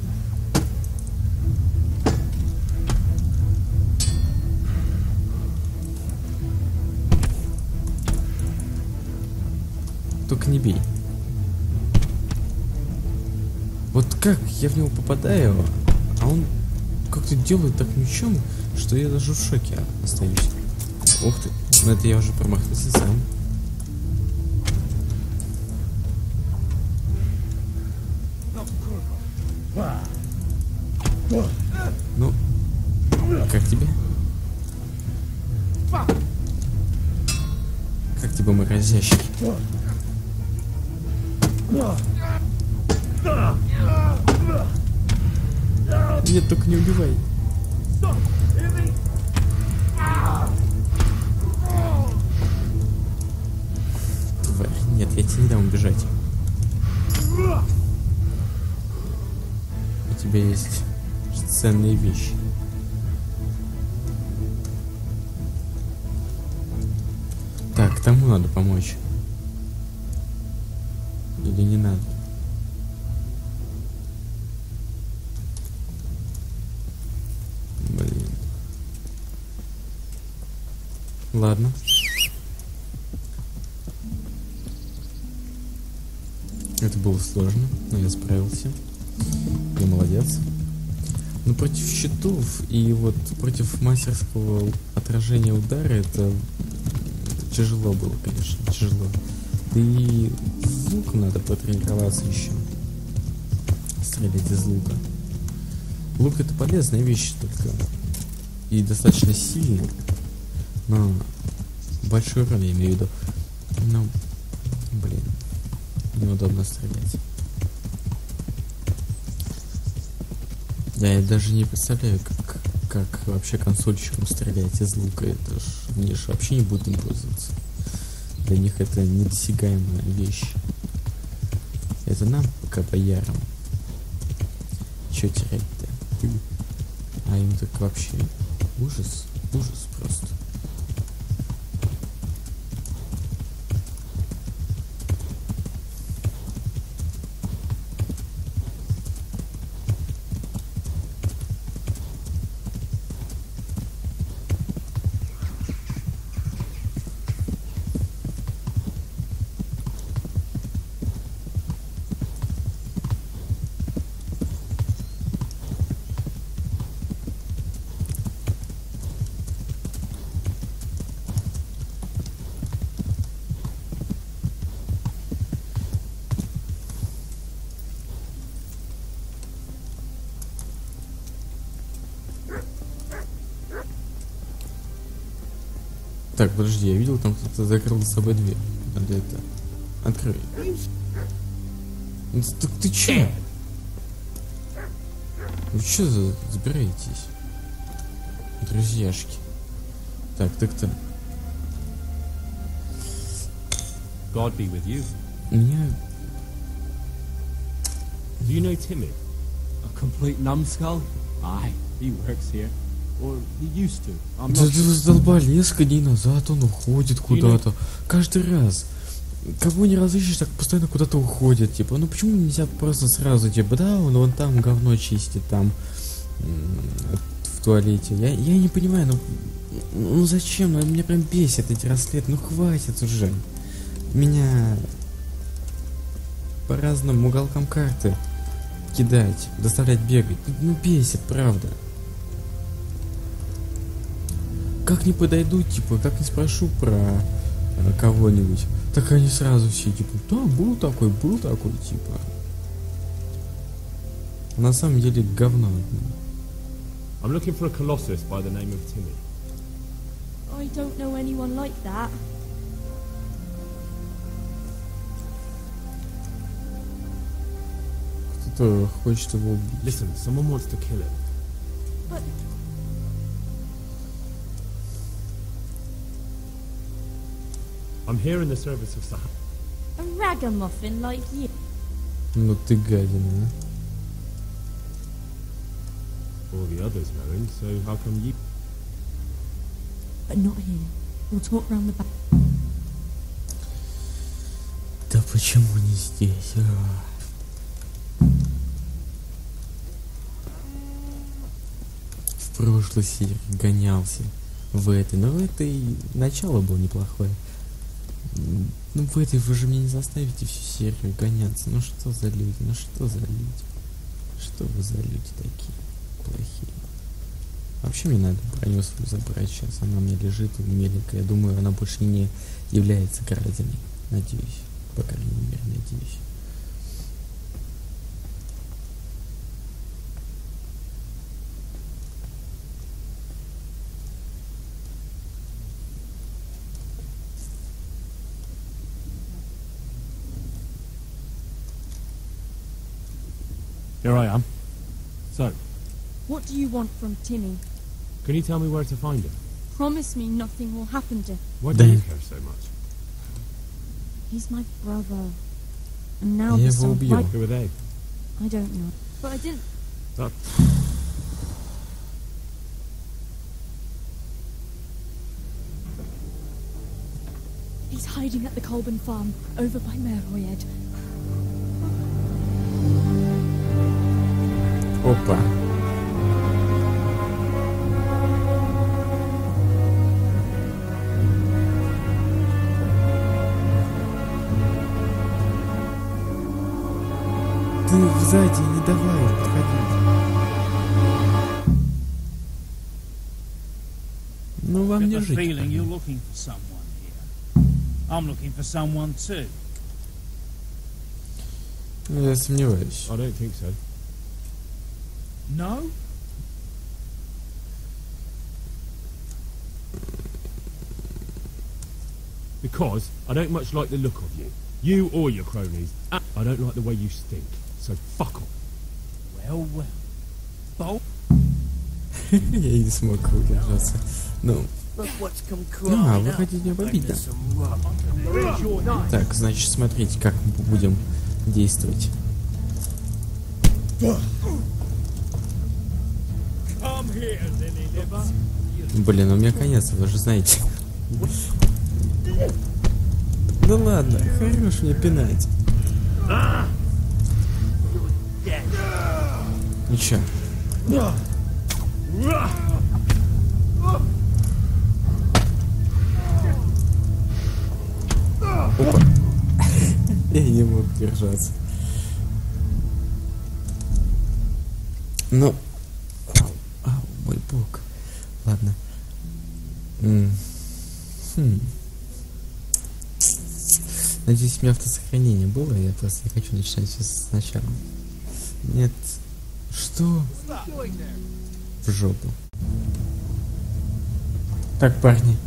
Только не бей. Вот как я в него попадаю, а он как-то делает так мечом, что я даже в шоке остаюсь. Ух ты, ну это я уже промахнулся сам. Ну, как тебе? Как тебе мой разящий? Нет, только не убивай. Тварь, нет, я тебе не дам убежать. У тебя есть ценные вещи. Так, тому надо помочь. Или не надо? Блин. Ладно. Это было сложно, но я справился. Я молодец. Но против щитов и вот против мастерского отражения удара это тяжело было, конечно, тяжело. Да и с луком надо потренироваться еще. Стрелять из лука. Лук это полезная вещь, только и достаточно сильный, но большой урон, я имею в виду. Но, блин, неудобно стрелять. Я даже не представляю, как вообще консольщикам стрелять из лука. Это ж они ж вообще не будут им пользоваться. Для них это недосягаемая вещь. Это нам, пока боярам. Чё терять-то? А им так вообще ужас просто. Так, подожди, я видел, там кто-то закрыл за собой дверь. Надо это... Открой. Так ты чё? Вы чё забираетесь? Друзьяшки. Так, ты-то... God be with you. Меня... Do you know Timmy? A complete numbskull? Aye, he works here. Or he used to. I'm Да not ты задолбали, несколько дней назад он уходит куда-то. Каждый раз. Кого не разыщешь, так постоянно куда-то уходит. Типа, ну почему нельзя просто сразу, типа, да, он вон там говно чистит, там в туалете. Я не понимаю, ну зачем? Ну меня прям бесит эти расследования. Ну хватит уже. Меня по разным уголкам карты кидать, заставлять бегать. Ну бесит, правда. Как не подойду, типа, как не спрошу про кого-нибудь, так они сразу все, типа, да, был такой, типа. А на самом деле говно. I'm looking for a colossus by the name of Timmy. I don't know anyone like that. Кто-то хочет его убить. Listen, someone wants to kill him. But I'm here in the service of Sahara. a ragamuffin like you. Ну ты гадина, All the others know him, so how come you... But not here. We'll talk round the back. Да почему не здесь? В прошлой серии гонялся в этой, но в этой начало было неплохое. Ну в этой вы же меня не заставите всю серию гоняться. Ну что за люди? Ну что за люди? Что вы за люди такие плохие? Вообще мне надо броню свою забрать сейчас. Она у меня лежит меленькая. Я думаю, она больше не является краденой. Надеюсь. По крайней мере, надеюсь. Here I am. So, What do you want from Timmy? can you tell me where to find him? Promise me nothing will happen to him. Why do you care so much? He's my brother. And now Я this его all убью. right. Who are they? I don't know. But I didn't. That... He's hiding at the Colburn farm, over by Merroyed. Опа. Ты сзади, не давай подходить. вам не жить. Я сомневаюсь. I don't think so. No? Because I don't much like the look of you. You or your cronies. I don't like the way you stink. So fuck off. Well, well. Bolt. Я и не смог удержаться. Ну, выходить не обидно. Так, значит, смотрите, как мы будем действовать. Блин, у меня конец, вы же знаете. Ну ладно, хорош мне пинать. Ничего. Опа. Я не мог держаться. Ну. Мой бог. Ладно. Надеюсь, у меня автосохранение было. Я просто не хочу начинать сейчас сначала. Нет. Что? В жопу. Так, парни.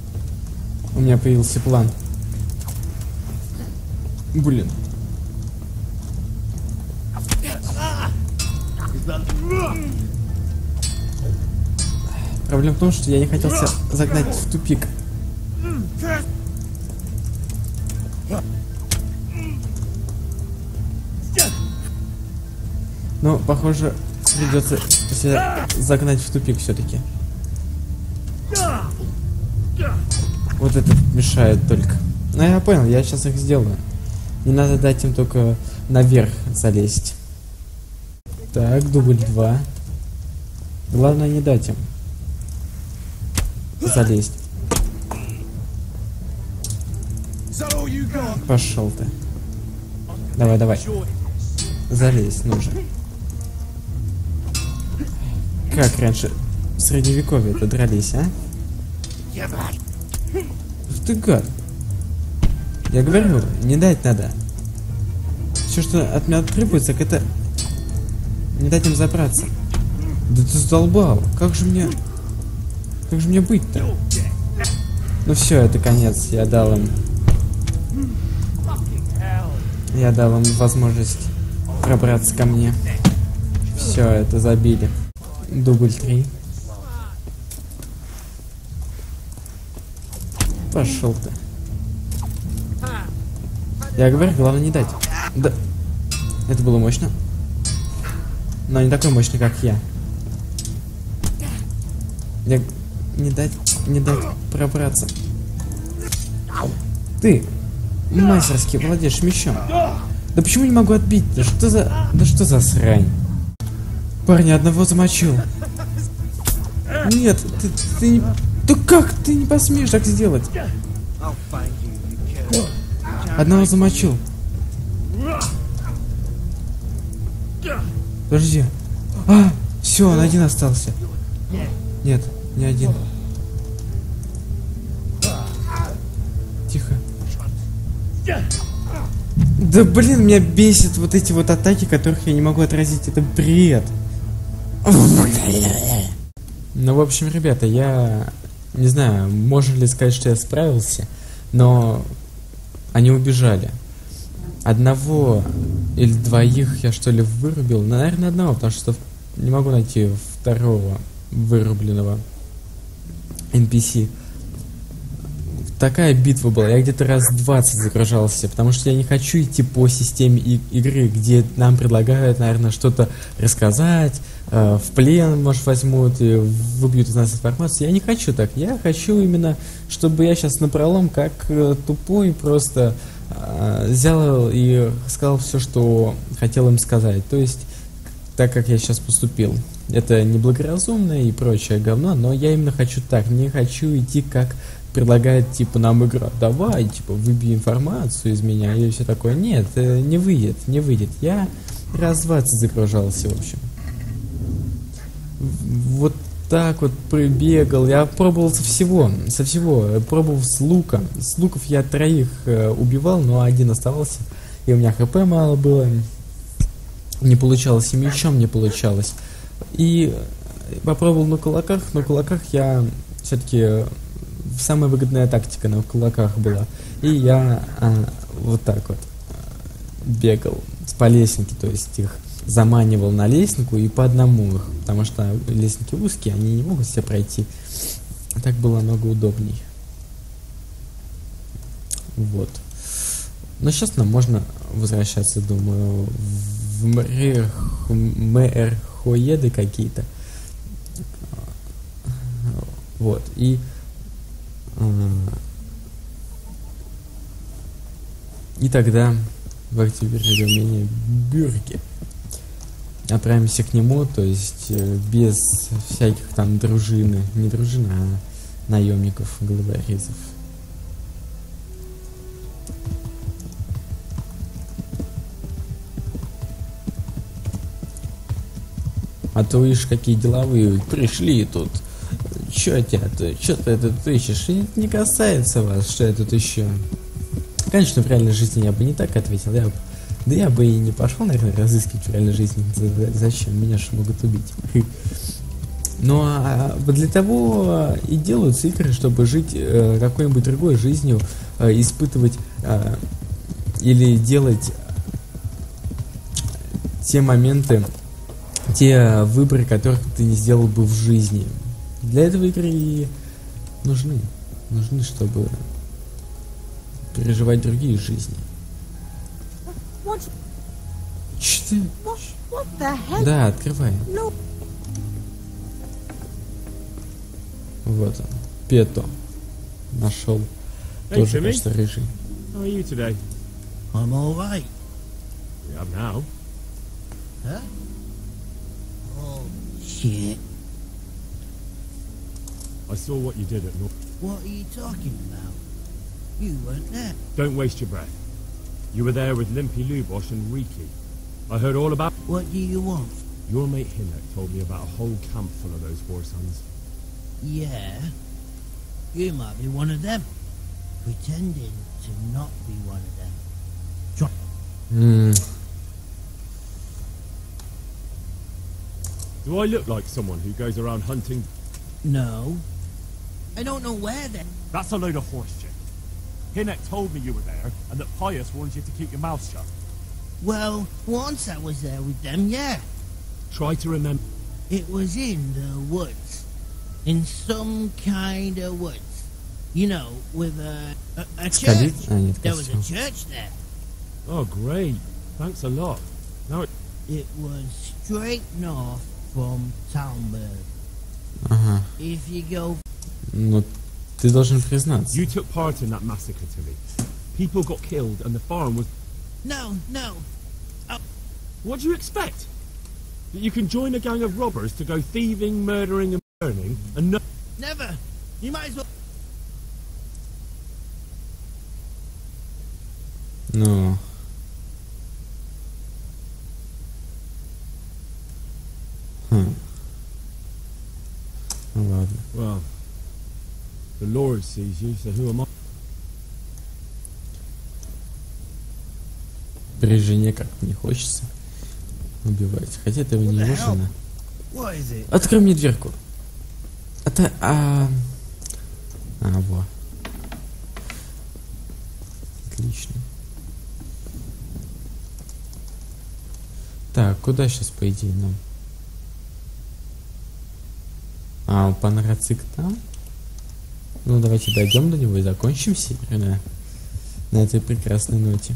У меня появился план. Блин. Проблема в том, что я не хотел себя загнать в тупик. Но, похоже, придется себя загнать в тупик все-таки. Вот это мешает только. Ну, я понял, я сейчас их сделаю. Не надо дать им только наверх залезть. Так, дубль 2. Главное не дать им залезть. Пошел ты. Давай, давай. Залезь, нужно. Как раньше в средневековье это дрались, а? Ух ты, гад. Я говорю, не дать надо. Все, что от меня требуется, так это не дать им забраться. Да ты задолбал. Как же мне быть-то? Ну все, это конец. Я дал им возможность пробраться ко мне. Все, это забили. Дубль 3. Пошел ты. Я говорю, главное не дать. Да. Это было мощно. Но не такой мощный, как я. Не дать пробраться. Ты мастерски владеешь мечом. Да почему не могу отбить? Да что за срань? Парня одного замочил. Нет, ты не... Да как ты не посмеешь так сделать? Одного замочил. Подожди. Все, он один остался. Нет, не один. Тихо. Да блин, меня бесит вот эти вот атаки, которых я не могу отразить. Это бред. Ну, в общем, ребята, я не знаю, можно ли сказать, что я справился, но они убежали. Одного или двоих я что ли вырубил? Наверное, одного, потому что не могу найти второго вырубленного NPC. Такая битва была, я где-то раз 20 загружался, потому что я не хочу идти по системе игры, где нам предлагают, наверное, что-то рассказать, в плен, может, возьмут и выбьют из нас информацию. Я не хочу так, я хочу именно, чтобы я сейчас напролом, как тупой, просто взял и сказал все, что хотел им сказать. То есть, так как я сейчас поступил. Это неблагоразумное и прочее говно, но я именно хочу так, не хочу идти как предлагает, типа, нам игра, давай, типа, выбей информацию из меня и все такое. Нет, не выйдет. Я раз 20 загружался, в общем. Вот так вот прибегал. Я пробовал со всего. Пробовал с лука. С луков я 3 убивал, но 1 оставался. И у меня хп мало было. Не получалось, и мечом не получалось. И попробовал на кулаках. На кулаках я все-таки... Самая выгодная тактика на кулаках была. И я вот так вот бегал по лестнике, то есть их заманивал на лестнику и по одному их, потому что лестники узкие, они не могут все пройти. Так было намного удобней. Вот. Но сейчас нам можно возвращаться, думаю, в мэрхоеды какие-то. Вот. И тогда в активировали умение Бюрги. Отправимся к нему, то есть без всяких там дружины, не дружины, а наемников, головорезов. А то видишь, какие деловые пришли тут. Чё ты тут ищешь? И не касается вас, что я тут ищу. Конечно, в реальной жизни я бы не так ответил. Я бы и не пошел, наверное, разыскивать в реальной жизни. Зачем? Меня же могут убить. Но для того и делаются игры, чтобы жить какой-нибудь другой жизнью, испытывать или делать те моменты, те выборы, которых ты не сделал бы в жизни. Для этого игры и нужны, чтобы переживать другие жизни. Что? Да, открывай. Вот он, Пето. Нашел. Тоже, кажется, рыжий. How are you today? I'm all right. Yeah, now. Huh? Oh, shit. I saw what you did at North. What are you talking about? You weren't there. Don't waste your breath. You were there with Limpy Lubosh and Riki. I heard all about... What do you want? Your mate Hinek told me about a whole camp full of those whoresons. Yeah. You might be one of them. Pretending to not be one of them. Do I look like someone who goes around hunting? No. I don't know where then. That's a load of horse shit. Hinek told me you were there, and that Pius warned you to keep your mouth shut. Well, once I was there with them, yeah. Try to remember. It was in the woods. In some kind of woods. You know, with a church. There was a church there. Oh, great. Thanks a lot. Now it was straight north from Talmberg. If you go... Ну, ты должен признаться. You took part in that massacre, Tilly. People got killed and the farm was... No. What do you expect? That you can join a gang of robbers to go thieving, murdering and burning and no... Never. You might as well... No. Ну ладно. Well, the Lord sees you, so who am I? При жене как не хочется убивать. Хотя этого не нужно. Открой мне дверку. Это... во. Отлично. Так, куда сейчас, по идее, нам? Панрацик там? Ну, давайте дойдем до него и закончим серию на этой прекрасной ноте.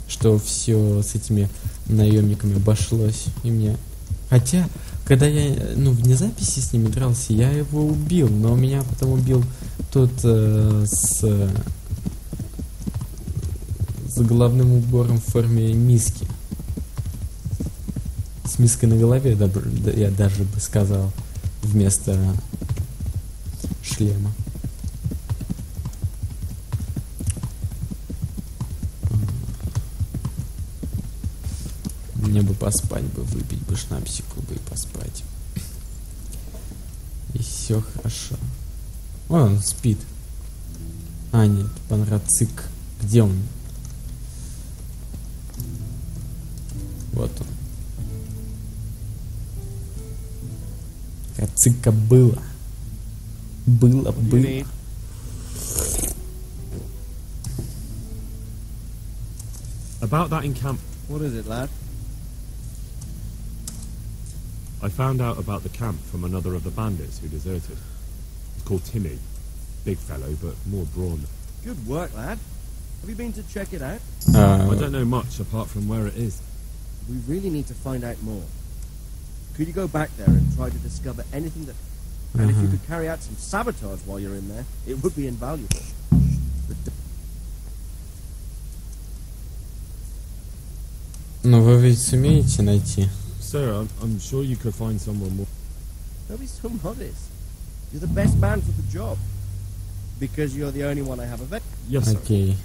Что все с этими наемниками обошлось. И мне... Хотя, когда я, вне записи с ними дрался, я его убил. Но меня потом убил тот с головным убором в форме миски. С миской на голове, я даже бы сказал, вместо шлема. Мне бы поспать, выпить бы шнапсику бы и поспать. Все хорошо. Вон он спит. А, нет, панрацик. Где он? Вот он. Рацика было. Было. About that encampment. What is it, lad? I found out about the camp from another of the bandits who deserted. It's called Timmy. Big fellow, but more brawn. Good work, lad. Have you been to check it out? I don't know much apart from where it is. We really need to find out more. Could you go back there and try to discover anything that... And if you could carry out some sabotage while you're in there, it would be invaluable. Но вы ведь сумеете найти? Sir, I'm sure you could find someone more. Don't be so modest. You're the best man for the job. Because you're the only one I have a vet. Yes, sir. Окей.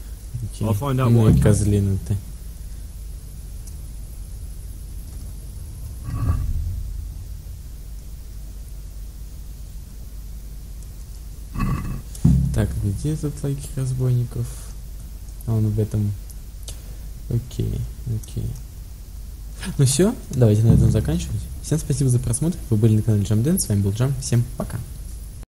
I'll find out Ну what I и can. козлина ты. Так, где этот лагерь разбойников? А он в этом. Окей. Ну все, давайте на этом заканчивать. Всем спасибо за просмотр. Вы были на канале Джамден. С вами был Джам. Всем пока.